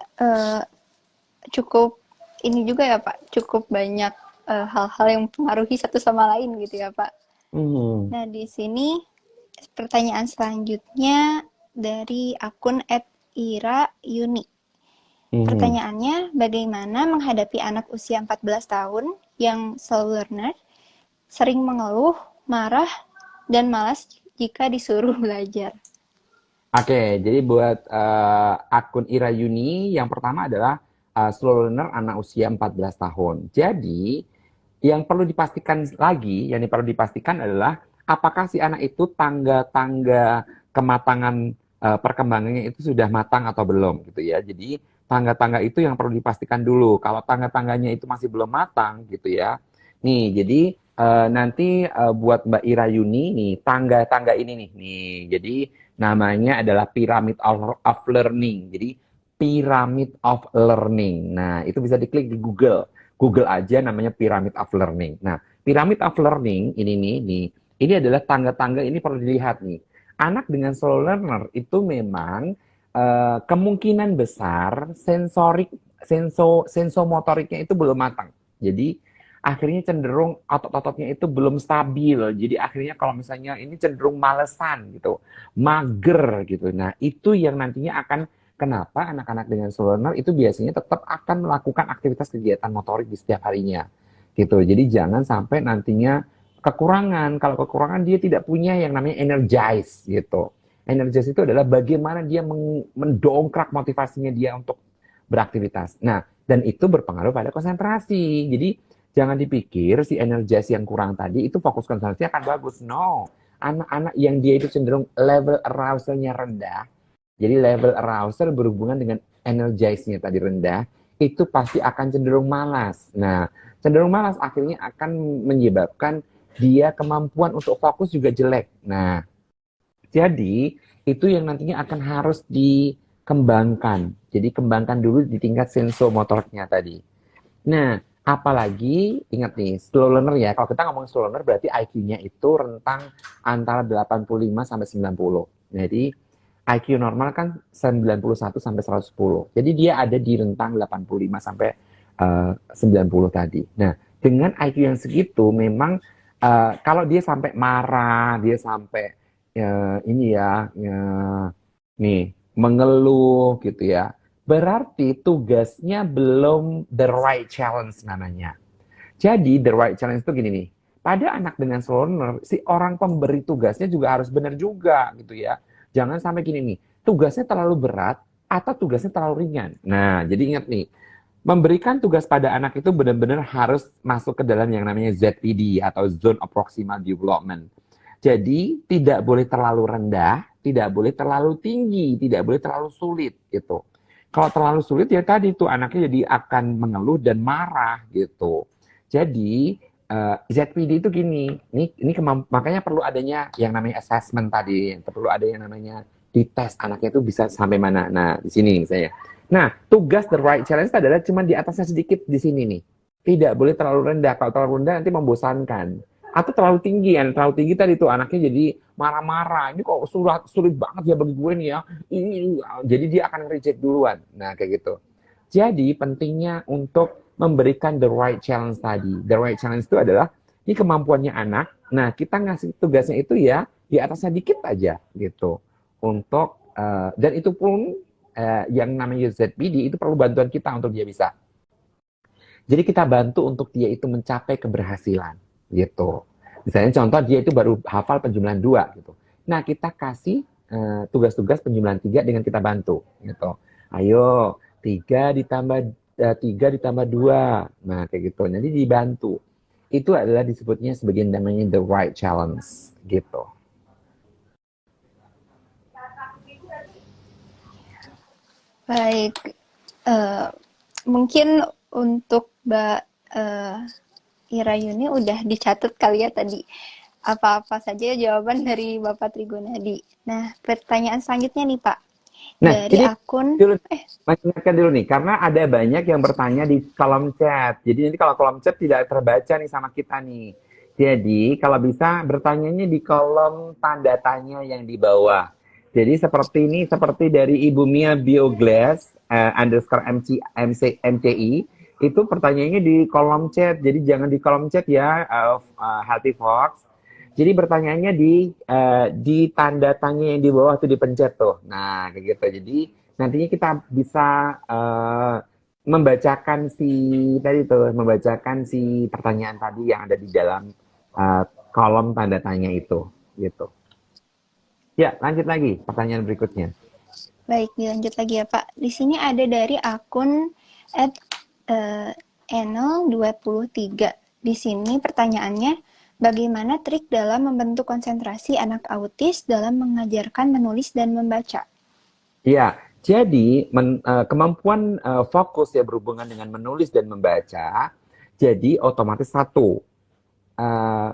cukup ini juga ya Pak, cukup banyak hal-hal yang mempengaruhi satu sama lain gitu ya Pak. Hmm. Nah, di sini pertanyaan selanjutnya dari akun @ira_yuni. Hmm. Pertanyaannya, bagaimana menghadapi anak usia 14 tahun yang slow learner, sering mengeluh, marah, dan malas jika disuruh belajar? Oke, jadi buat akun Ira Yuni, yang pertama adalah slow learner anak usia 14 tahun. Jadi, yang perlu dipastikan adalah apakah si anak itu tangga-tangga kematangan perkembangannya itu sudah matang atau belum gitu ya. Jadi, tangga-tangga itu yang perlu dipastikan dulu. Kalau tangga-tangganya itu masih belum matang gitu ya. Nih, jadi nanti buat Mbak Ira Yuni nih, tangga-tangga ini nih. Jadi namanya adalah Pyramid of Learning. Jadi Pyramid of Learning. Nah, itu bisa diklik di Google. Google aja namanya Pyramid of Learning. Nah, Pyramid of Learning ini nih, ini adalah tangga-tangga ini perlu dilihat nih. Anak dengan slow learner itu memang kemungkinan besar sensomotoriknya itu belum matang. Jadi akhirnya cenderung otot-ototnya itu belum stabil. Jadi akhirnya kalau misalnya ini cenderung malesan gitu, mager gitu. Nah, itu yang nantinya akan kenapa anak-anak dengan slow learner itu biasanya tetap akan melakukan aktivitas kegiatan motorik di setiap harinya. Gitu. Jadi jangan sampai nantinya kekurangan. Kalau kekurangan dia tidak punya yang namanya energize gitu. Energize itu adalah bagaimana dia mendongkrak motivasinya dia untuk beraktivitas. Nah, dan itu berpengaruh pada konsentrasi. Jadi jangan dipikir si energize yang kurang tadi itu fokus konsentrasi akan bagus. No. Anak-anak yang dia itu cenderung level arousal-nya rendah, jadi level arousal berhubungan dengan energize-nya tadi rendah, itu pasti akan cenderung malas. Nah, cenderung malas akhirnya akan menyebabkan dia kemampuan untuk fokus juga jelek. Nah, jadi itu yang nantinya akan harus dikembangkan. Jadi kembangkan dulu di tingkat sensomotoriknya tadi. Nah, apalagi ingat nih, slow learner ya. Kalau kita ngomong slow learner berarti IQ-nya itu rentang antara 85 sampai 90. Jadi IQ normal kan 91 sampai 110. Jadi dia ada di rentang 85 sampai 90 tadi. Nah, dengan IQ yang segitu memang kalau dia sampai marah, dia sampai ini ya, nih mengeluh gitu ya. Berarti tugasnya belum the right challenge namanya. Jadi the right challenge itu gini nih. Pada anak dengan slow learner, si orang pemberi tugasnya juga harus benar juga gitu ya. Jangan sampai gini nih, tugasnya terlalu berat atau tugasnya terlalu ringan. Nah, jadi ingat nih, memberikan tugas pada anak itu benar-benar harus masuk ke dalam yang namanya ZPD atau Zone of Proximal Development. Jadi tidak boleh terlalu rendah, tidak boleh terlalu tinggi, tidak boleh terlalu sulit gitu. Kalau terlalu sulit ya tadi tuh anaknya jadi akan mengeluh dan marah gitu. Jadi ZPD itu gini, ini makanya perlu adanya yang namanya assessment tadi, perlu ada yang namanya dites anaknya itu bisa sampai mana. Nah di sini saya. Nah tugas the right challenge adalah cuma di atasnya sedikit di sini nih. Tidak boleh terlalu rendah. Kalau terlalu rendah nanti membosankan atau terlalu tinggi kan, terlalu tinggi tadi tuh anaknya jadi marah-marah, ini kok sulit banget ya bagi gue nih ya, ini jadi dia akan reject duluan. Nah kayak gitu. Jadi pentingnya untuk memberikan the right challenge tadi. The right challenge itu adalah ini kemampuannya anak, nah kita ngasih tugasnya itu ya di atasnya dikit aja gitu untuk dan itu pun yang namanya ZPD itu perlu bantuan kita untuk dia bisa. Jadi kita bantu untuk dia itu mencapai keberhasilan gitu. Misalnya contoh dia itu baru hafal penjumlahan 2 gitu. Nah, kita kasih tugas-tugas penjumlahan 3 dengan kita bantu gitu. Ayo 3 ditambah 2. Nah, kayak gitu. Jadi dibantu. Itu adalah disebutnya sebagai namanya the right challenge gitu. Baik, eh, mungkin untuk Mbak eh, Irayuni udah dicatat kali ya tadi apa-apa saja jawaban dari Bapak Trigunadi. Nah, pertanyaan selanjutnya nih Pak, Nah, dari ini akun dulu, Mas ingatkan dulu nih, karena ada banyak yang bertanya di kolom chat. Jadi nanti kalau kolom chat tidak terbaca nih sama kita nih. Jadi kalau bisa bertanyanya di kolom tanda tanya yang di bawah. Jadi seperti ini, seperti dari Ibu Mia Bioglass underscore MCI, itu pertanyaannya di kolom chat. Jadi jangan di kolom chat ya, Healthy Fox. Jadi pertanyaannya di tanda tanya yang di bawah tuh dipencet tuh. Nah, kayak gitu. Jadi nantinya kita bisa membacakan membacakan si pertanyaan tadi yang ada di dalam kolom tanda tanya itu, gitu. Ya, lanjut lagi pertanyaan berikutnya. baik dilanjut lagi ya Pak. Di sini ada dari akun @enel23. Di sini pertanyaannya, bagaimana trik dalam membentuk konsentrasi anak autis dalam mengajarkan menulis dan membaca? Ya, jadi kemampuan fokus ya berhubungan dengan menulis dan membaca, jadi otomatis satu, uh,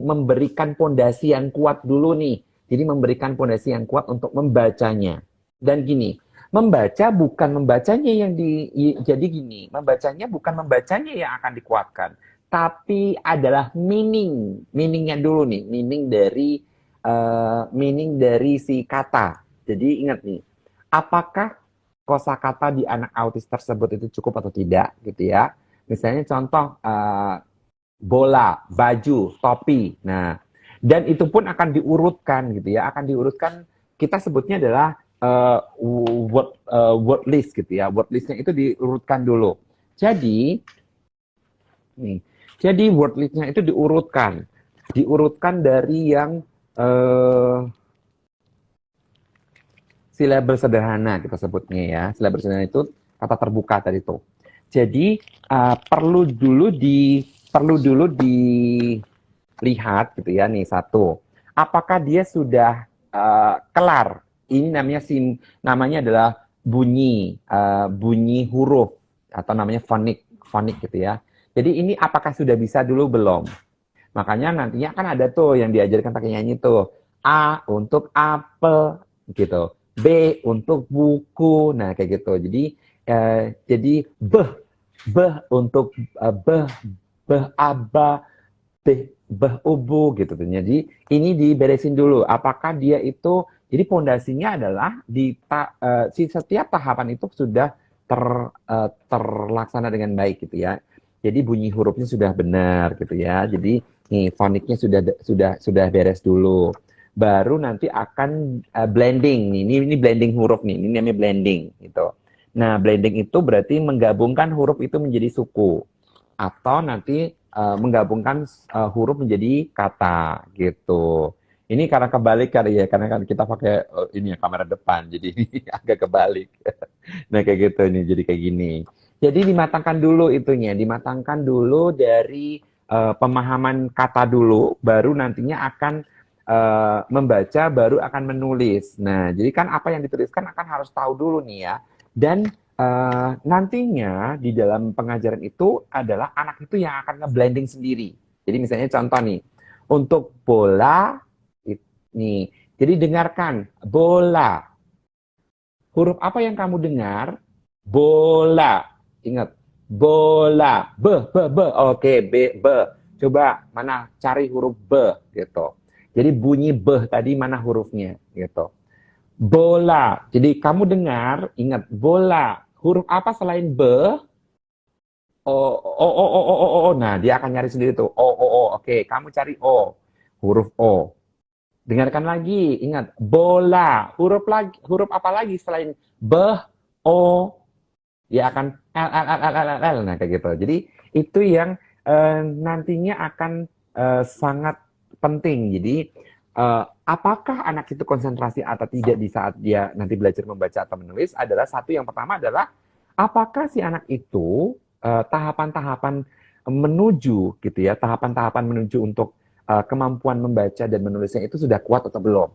memberikan pondasi yang kuat dulu nih. Jadi memberikan pondasi yang kuat untuk membacanya. Dan gini, jadi gini, membacanya bukan membacanya yang akan dikuatkan, tapi adalah meaningnya dulu nih, meaning dari si kata. Jadi ingat nih, apakah kosakata di anak autis tersebut itu cukup atau tidak gitu ya. Misalnya contoh bola, baju, topi. Nah, dan itu pun akan diurutkan gitu ya, akan diurutkan, kita sebutnya adalah word list gitu ya. Word listnya itu diurutkan dulu. Jadi nih, jadi word listnya itu diurutkan dari yang silabel sederhana kita sebutnya ya. Silabel sederhana itu kata terbuka tadi tuh. Jadi perlu dulu dilihat gitu ya nih satu. Apakah dia sudah kelar? Ini namanya adalah bunyi huruf atau namanya fonik gitu ya. Jadi ini apakah sudah bisa dulu belum? Makanya nantinya kan ada tuh yang diajarkan pakai nyanyi tuh. A untuk apel gitu. B untuk buku. Nah, kayak gitu. Jadi beh untuk beh beh aba beh ubu gitu tuh. Jadi ini diberesin dulu. Apakah dia itu, jadi pondasinya adalah si setiap tahapan itu sudah terlaksana dengan baik gitu ya. Jadi bunyi hurufnya sudah benar gitu ya. Jadi nih foniknya sudah beres dulu. Baru nanti akan blending nih. Ini blending huruf nih. Ini namanya blending gitu. Nah, blending itu berarti menggabungkan huruf itu menjadi suku atau nanti menggabungkan huruf menjadi kata gitu. Ini karena kebalik kali ya, karena kan kita pakai ini ya kamera depan, jadi ini agak kebalik. Nah kayak gitu nih, jadi kayak gini. Jadi dimatangkan dulu itunya, dimatangkan dulu dari pemahaman kata dulu, baru nantinya akan membaca, baru akan menulis. Nah, jadi kan apa yang dituliskan akan harus tahu dulu nih ya. Dan nantinya di dalam pengajaran itu adalah anak itu yang akan nge-blending sendiri. Jadi misalnya contoh nih, untuk bola, nih, jadi dengarkan, bola. Huruf apa yang kamu dengar? Bola. Ingat, bola. B. Oke, B. Coba, mana cari huruf B, gitu. Jadi bunyi B tadi mana hurufnya, gitu. Bola. Jadi kamu dengar, ingat, bola. Huruf apa selain B? O. Nah, dia akan nyari sendiri tuh. O. Oke, kamu cari O. Huruf O. Dengarkan lagi, ingat, bola. Huruf apa lagi selain B, O? Dia akan L, nah kayak gitu. Jadi itu yang nantinya akan sangat penting. Jadi apakah anak itu konsentrasi atau tidak di saat dia nanti belajar membaca atau menulis adalah satu, yang pertama adalah apakah si anak itu tahapan-tahapan menuju gitu ya, tahapan-tahapan menuju untuk kemampuan membaca dan menulisnya itu sudah kuat atau belum.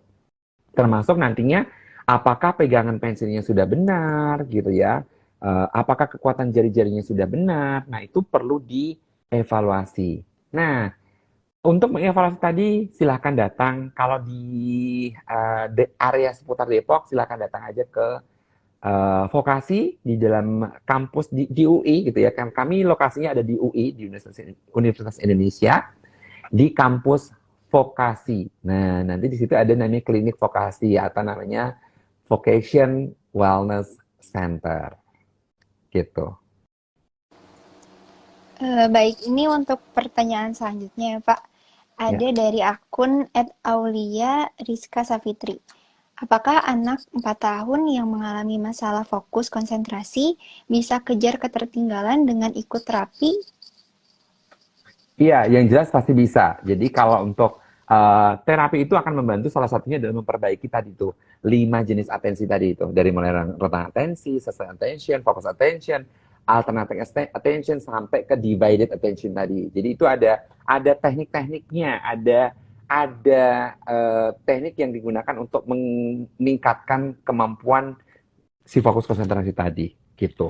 Termasuk nantinya apakah pegangan pensilnya sudah benar gitu ya. Apakah kekuatan jari-jarinya sudah benar. Nah, itu perlu dievaluasi. Nah, untuk mengevaluasi tadi silahkan datang. Kalau di area seputar Depok silahkan datang aja ke vokasi di dalam kampus di UI gitu ya. Kami lokasinya ada di UI, di Universitas Indonesia, di kampus vokasi. Nah, nanti di situ ada namanya klinik vokasi atau namanya Vocation Wellness Center gitu. Baik, ini untuk pertanyaan selanjutnya ya Pak. Ya. Ada dari akun @aulia Rizka Safitri. Apakah anak 4 tahun yang mengalami masalah fokus konsentrasi bisa kejar ketertinggalan dengan ikut terapi? Iya, yang jelas pasti bisa. Jadi kalau untuk terapi itu akan membantu, salah satunya adalah memperbaiki tadi tuh 5 jenis atensi tadi itu, dari mulai rentang atensi, sustain attention, focus attention, alternative attention sampai ke divided attention tadi. Jadi itu ada teknik-tekniknya, ada teknik yang digunakan untuk meningkatkan kemampuan si fokus konsentrasi tadi gitu.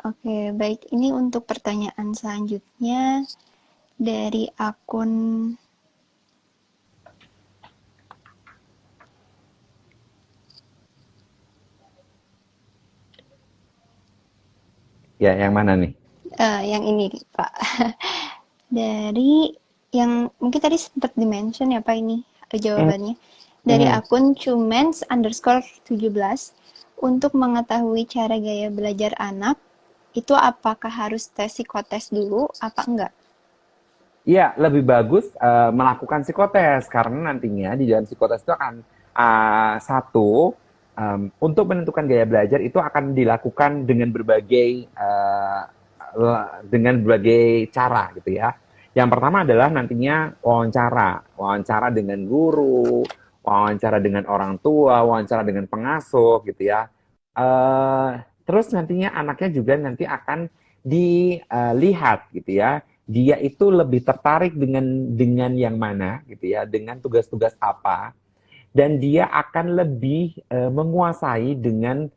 Oke, baik. Ini untuk pertanyaan selanjutnya dari akun Ya, yang mana nih? yang ini, Pak. Dari yang mungkin tadi sempat dimention ya Pak ini Hmm. jawabannya. Dari Hmm. akun cumens_17, untuk mengetahui cara gaya belajar anak, itu apakah harus tes psikotes dulu apa enggak? Iya, lebih bagus melakukan psikotes karena nantinya di dalam psikotes itu akan satu untuk menentukan gaya belajar itu akan dilakukan dengan berbagai cara gitu ya. Yang pertama adalah nantinya wawancara dengan guru, wawancara dengan orang tua, wawancara dengan pengasuh gitu ya. Eh, Terus nantinya anaknya juga nanti akan dilihat gitu ya, dia itu lebih tertarik dengan yang mana gitu ya, dengan tugas-tugas apa, dan dia akan lebih menguasai dengan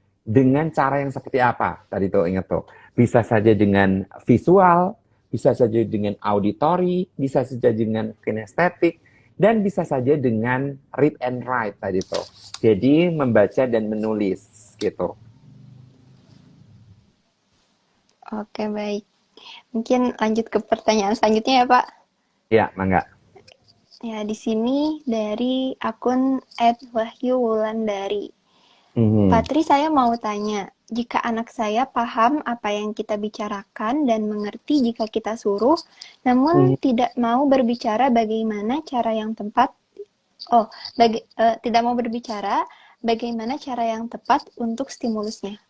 cara yang seperti apa. Tadi tuh ingat tuh, bisa saja dengan visual, bisa saja dengan auditory, bisa saja dengan kinestetik, dan bisa saja dengan read and write tadi tuh. Jadi membaca dan menulis gitu. Oke, baik. Mungkin lanjut ke pertanyaan selanjutnya ya, Pak. Ya, mangga. Ya, di sini dari akun @wahyuwulandari. Mhm. Patri, saya mau tanya, jika anak saya paham apa yang kita bicarakan dan mengerti jika kita suruh, namun Mhm. tidak mau berbicara bagaimana cara yang tepat, tidak mau berbicara bagaimana cara yang tepat untuk stimulusnya.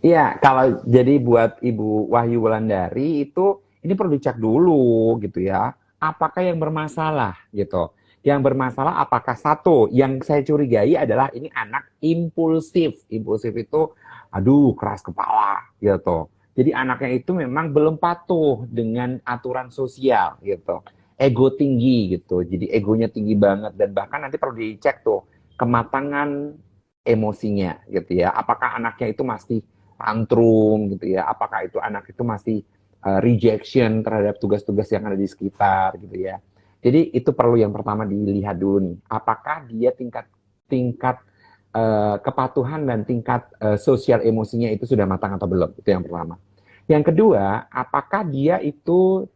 Iya, kalau jadi buat Ibu Wahyu Wulandari itu ini perlu dicek dulu gitu ya. Apakah yang bermasalah gitu? Yang bermasalah apakah satu, yang saya curigai adalah ini anak impulsif. Impulsif itu aduh keras kepala gitu. Jadi anaknya itu memang belum patuh dengan aturan sosial gitu. Ego tinggi gitu. Jadi egonya tinggi banget dan bahkan nanti perlu dicek tuh kematangan emosinya gitu ya. Apakah anaknya itu masih tantrum gitu ya, apakah itu anak itu masih rejection terhadap tugas-tugas yang ada di sekitar gitu ya. Jadi itu perlu yang pertama dilihat dulu nih, apakah dia tingkat tingkat kepatuhan dan tingkat sosial emosinya itu sudah matang atau belum, itu yang pertama. Yang kedua, apakah dia itu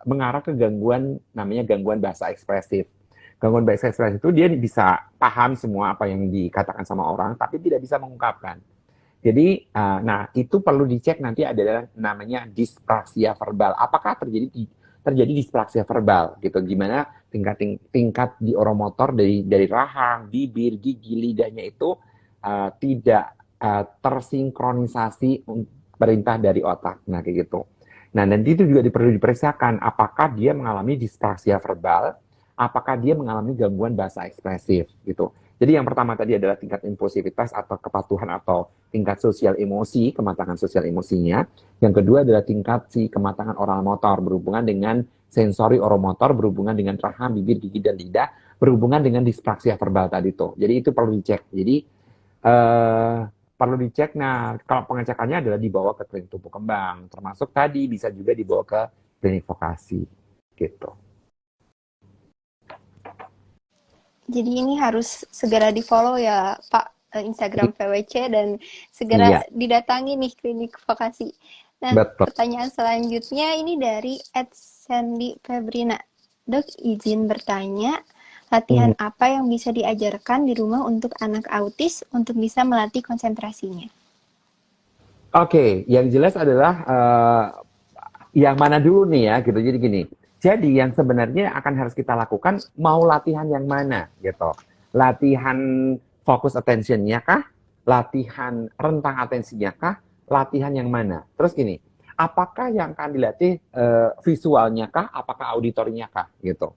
mengarah ke gangguan, namanya gangguan bahasa ekspresif. Gangguan bahasa ekspresif itu dia bisa paham semua apa yang dikatakan sama orang, tapi tidak bisa mengungkapkan. Jadi, nah itu perlu dicek nanti adalah namanya disprasia verbal. Apakah terjadi terjadi dispraxia verbal gitu. Gimana tingkat di oromotor dari rahang, bibir, gigi, lidahnya itu tidak tersinkronisasi perintah dari otak. Nah, kayak gitu. Nah, dan itu juga perlu diperiksakan apakah dia mengalami dispraxia verbal, apakah dia mengalami gangguan bahasa ekspresif gitu. Jadi yang pertama tadi adalah tingkat impulsivitas atau kepatuhan atau tingkat sosial emosi, kematangan sosial emosinya. Yang kedua adalah tingkat si kematangan oral motor berhubungan dengan sensori oromotor, berhubungan dengan rahang, bibir, gigi, dan lidah, berhubungan dengan dispraxia verbal tadi tuh. Jadi itu perlu dicek. Jadi eh, perlu dicek. Nah, kalau pengecekannya adalah dibawa ke klinik tumbuh kembang, termasuk tadi bisa juga dibawa ke klinik vokasi, gitu. Jadi ini harus segera di-follow ya Pak, Instagram VWC dan segera Iya, didatangi nih klinik vokasi. Nah, betul. pertanyaan selanjutnya ini dari @sandy Febrina. Dok, izin bertanya, latihan Mhm. apa yang bisa diajarkan di rumah untuk anak autis untuk bisa melatih konsentrasinya? Oke, yang jelas adalah yang mana dulu nih ya, gitu. Jadi gini, jadi yang sebenarnya akan harus kita lakukan, mau latihan yang mana gitu. Latihan fokus attention-nya kah? Latihan rentang atensinya kah? Latihan yang mana? Terus gini, apakah yang akan dilatih visualnya kah? Apakah auditorinya kah? Gitu.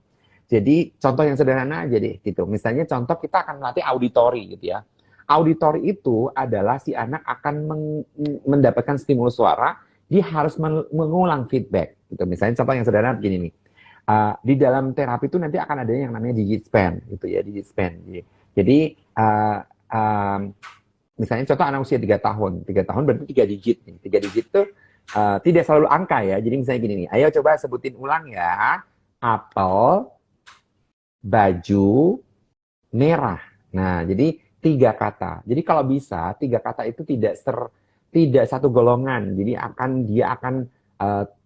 Jadi contoh yang sederhana aja deh gitu. Misalnya contoh kita akan melatih auditori gitu ya. Auditori itu adalah si anak akan mendapatkan stimulus suara, dia harus mengulang feedback gitu. Misalnya contoh yang sederhana begini nih. Di dalam terapi itu nanti akan ada yang namanya digit span gitu ya, digit span. Jadi uh, um, misalnya contoh anak usia 3 tahun, 3 tahun berarti 3 digit nih. 3 digit itu tidak selalu angka ya. Jadi misalnya gini nih, ayo coba sebutin ulang ya. Apel, baju, merah. Nah, jadi 3 kata. Jadi kalau bisa 3 kata itu tidak satu golongan. Jadi dia akan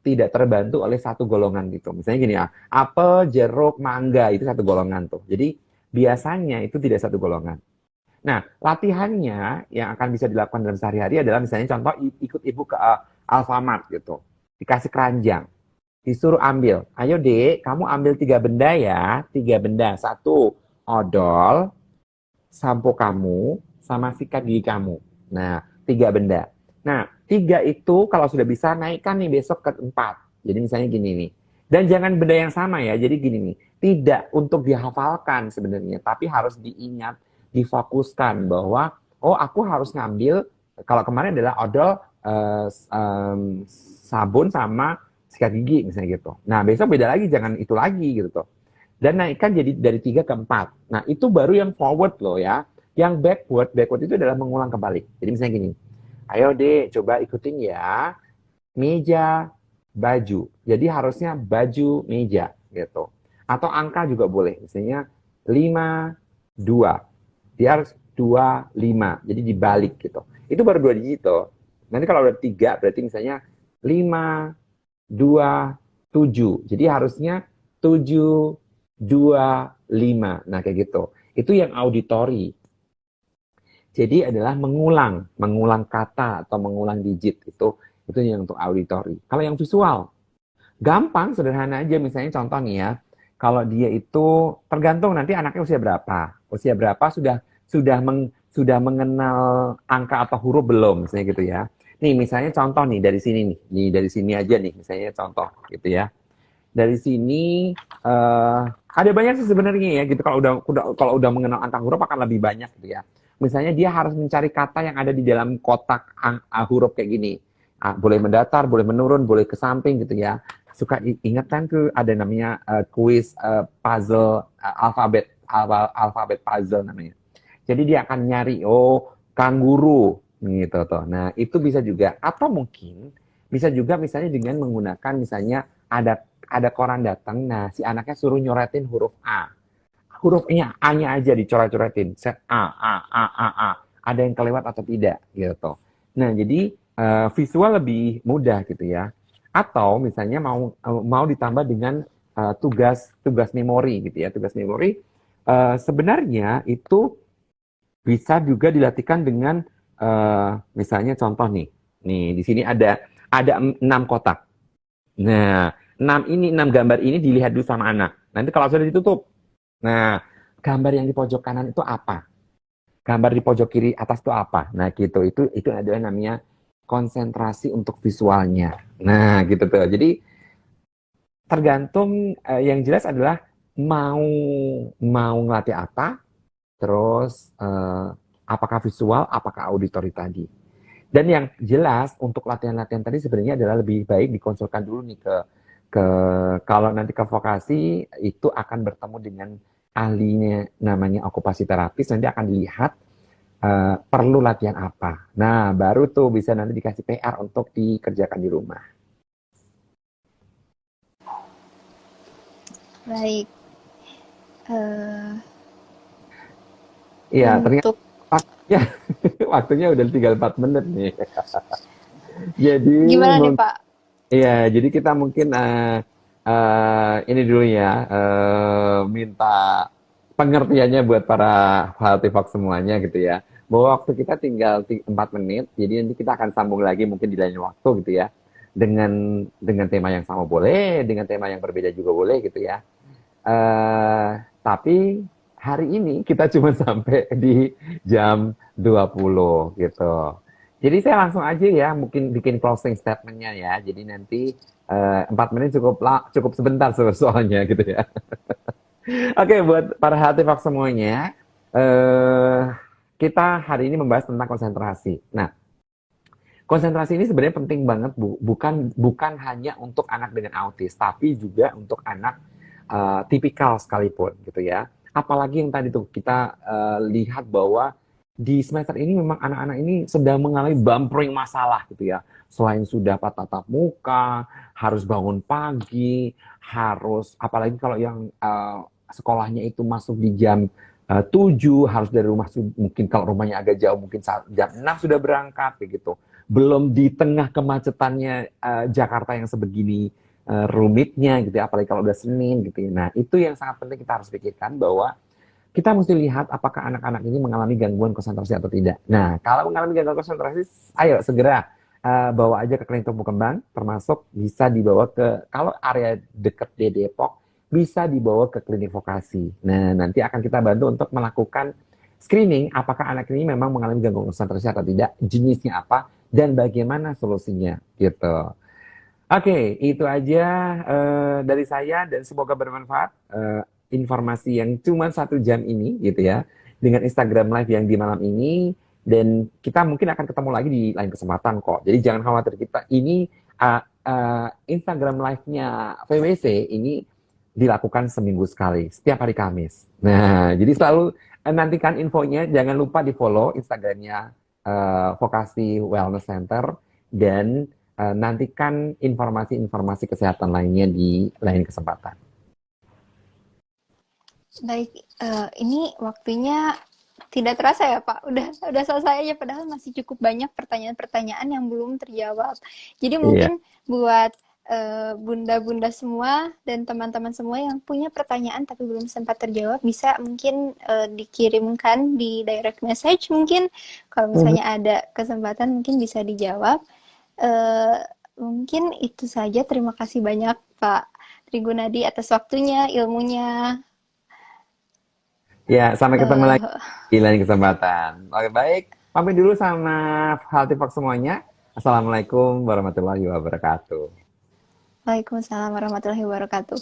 tidak terbantu oleh satu golongan gitu. Misalnya gini ya, apel, jeruk, mangga itu satu golongan tuh. Jadi biasanya itu tidak satu golongan. Nah, latihannya yang akan bisa dilakukan dalam sehari-hari adalah misalnya contoh ikut ibu ke Alfamart gitu. Dikasih keranjang, disuruh ambil. Ayo dek, kamu ambil 3 benda ya. 3 benda. Satu, odol, sampo kamu, sama sikat gigi kamu. Nah, 3 benda. Nah, 3 itu kalau sudah bisa naikkan nih besok ke 4. Jadi misalnya gini nih. Dan jangan benda yang sama ya. Jadi gini nih. Tidak untuk dihafalkan sebenarnya, tapi harus diingat, difokuskan bahwa oh aku harus ngambil, kalau kemarin adalah odol, sabun sama sikat gigi misalnya gitu. Nah, besok beda lagi, jangan itu lagi gitu tuh. Dan naikkan jadi dari 3 ke 4. Nah, itu baru yang forward loh ya. Yang backward itu adalah mengulang kembali. Jadi misalnya gini, ayo deh coba ikutin ya, meja, baju. Jadi harusnya baju, meja gitu. Atau angka juga boleh, misalnya 5, 2. Dia harus 2, 5. Jadi dibalik gitu. Itu baru 2 digit tuh. Nanti kalau udah 3, berarti misalnya 5, 2, 7. Jadi harusnya 7, 2, 5. Nah, kayak gitu. Itu yang auditori. Jadi adalah mengulang kata atau mengulang digit itu yang untuk auditori. Kalau yang visual, gampang, sederhana aja. Misalnya contoh nih ya, kalau dia itu tergantung nanti anaknya usia berapa. Usia berapa sudah mengenal angka atau huruf belum, misalnya gitu ya. Nih misalnya contoh nih dari sini nih dari sini aja nih, misalnya contoh gitu ya. Dari sini ada banyak sih sebenarnya ya gitu. Kalau udah mengenal angka huruf akan lebih banyak gitu ya. Misalnya dia harus mencari kata yang ada di dalam kotak huruf kayak gini. Boleh mendatar, boleh menurun, boleh ke samping gitu ya. Suka ingat kan tuh ada namanya kuis puzzle alfabet puzzle namanya. Jadi dia akan nyari kanguru gitu tuh. Nah, itu bisa juga atau mungkin bisa juga misalnya dengan menggunakan misalnya ada koran datang, nah si anaknya suruh nyoretin huruf A. Hurufnya A-nya aja dicoret-coretin. Set A. Ada yang kelewat atau tidak gitu. Nah, jadi visual lebih mudah gitu ya. Atau misalnya mau ditambah dengan tugas memori gitu ya. Tugas memori sebenarnya itu bisa juga dilatihkan dengan misalnya contoh nih. Nih, di sini ada 6 kotak. Nah, enam gambar ini dilihat dulu sama anak. Nanti kalau sudah ditutup, nah gambar yang di pojok kanan itu apa? Gambar di pojok kiri atas itu apa? Nah gitu, itu adalah namanya konsentrasi untuk visualnya. Nah gitu tuh. Jadi tergantung yang jelas adalah mau mau ngelatih apa, terus apakah visual, apakah auditori tadi. Dan yang jelas untuk latihan-latihan tadi sebenarnya adalah lebih baik dikonsulkan dulu nih ke kalau nanti ke vokasi itu akan bertemu dengan ahlinya namanya okupasi terapis, nanti akan dilihat perlu latihan apa. Nah, baru tuh bisa nanti dikasih PR untuk dikerjakan di rumah. Baik. Eh, Iya, ternyata untuk waktunya, waktunya udah tinggal 4 menit nih. Jadi, gimana nih Pak? iya, jadi kita mungkin ini dulu ya, minta pengertiannya buat para Healthy Fox semuanya gitu ya. Bahwa waktu kita tinggal 4 menit, jadi nanti kita akan sambung lagi mungkin di lain waktu gitu ya. Dengan tema yang sama boleh, dengan tema yang berbeda juga boleh gitu ya. eh tapi hari ini kita cuma sampai di jam 20 gitu. Jadi saya langsung aja ya mungkin bikin closing statementnya ya. Jadi nanti 4 menit cukup sebentar soalnya gitu ya. Oke, buat para healthy fox semuanya, eh kita hari ini membahas tentang konsentrasi. Nah, konsentrasi ini sebenarnya penting banget, Bu. Bukan hanya untuk anak dengan autis, tapi juga untuk anak tipikal sekalipun gitu ya. Apalagi yang tadi tuh kita lihat bahwa di semester ini memang anak-anak ini sedang mengalami bumpering masalah gitu ya. Selain sudah tatap muka, harus bangun pagi, harus apalagi kalau yang sekolahnya itu masuk di jam 7, harus dari rumah mungkin kalau rumahnya agak jauh mungkin jam 6 sudah berangkat begitu. Belum di tengah kemacetannya Jakarta yang sebegini rumitnya gitu ya, apalagi kalau udah Senin gitu ya. Nah, itu yang sangat penting kita harus pikirkan bahwa kita mesti lihat apakah anak-anak ini mengalami gangguan konsentrasi atau tidak. Nah, kalau mengalami gangguan konsentrasi, ayo segera bawa aja ke klinik tumbuh kembang, termasuk bisa dibawa ke, kalau area dekat di Depok, bisa dibawa ke klinik vokasi. Nah, nanti akan kita bantu untuk melakukan screening apakah anak ini memang mengalami gangguan konsentrasi atau tidak, jenisnya apa, dan bagaimana solusinya gitu. Oke, itu aja dari saya dan semoga bermanfaat informasi yang cuma 1 jam ini gitu ya dengan Instagram Live yang di malam ini dan kita mungkin akan ketemu lagi di lain kesempatan kok. Jadi jangan khawatir kita ini Instagram Live-nya VWC ini dilakukan seminggu sekali setiap hari Kamis. Nah, jadi selalu nantikan infonya. Jangan lupa di follow Instagramnya Vokasi Wellness Center dan nantikan informasi-informasi kesehatan lainnya di lain kesempatan. Baik, ini waktunya tidak terasa ya Pak. Udah selesai aja padahal masih cukup banyak pertanyaan-pertanyaan yang belum terjawab. Jadi Iya. mungkin buat bunda-bunda semua dan teman-teman semua yang punya pertanyaan tapi belum sempat terjawab bisa mungkin dikirimkan di direct message mungkin kalau misalnya ada kesempatan mungkin bisa dijawab. Mungkin itu saja. Terima kasih banyak Pak Trigunadi atas waktunya, ilmunya. Ya, sampai ketemu lagi Eh, di lain kesempatan. Oke, baik. Pamit dulu sama Healthy Fox semuanya. Assalamualaikum warahmatullahi wabarakatuh. Waalaikumsalam warahmatullahi wabarakatuh.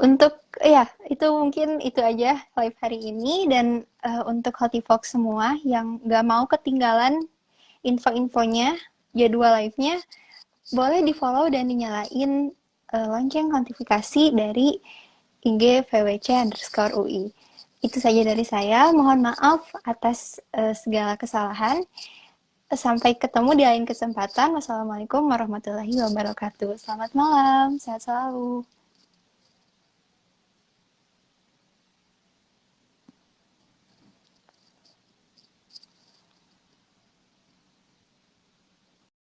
Untuk ya itu mungkin itu aja live hari ini dan untuk Healthy Fox semua yang nggak mau ketinggalan info-infonya, jadwal live-nya, boleh di follow dan dinyalain lonceng notifikasi dari IG VWC_UI. Itu saja dari saya. Mohon maaf atas segala kesalahan. Sampai ketemu di lain kesempatan. Wassalamualaikum warahmatullahi wabarakatuh. Selamat malam. Sehat selalu.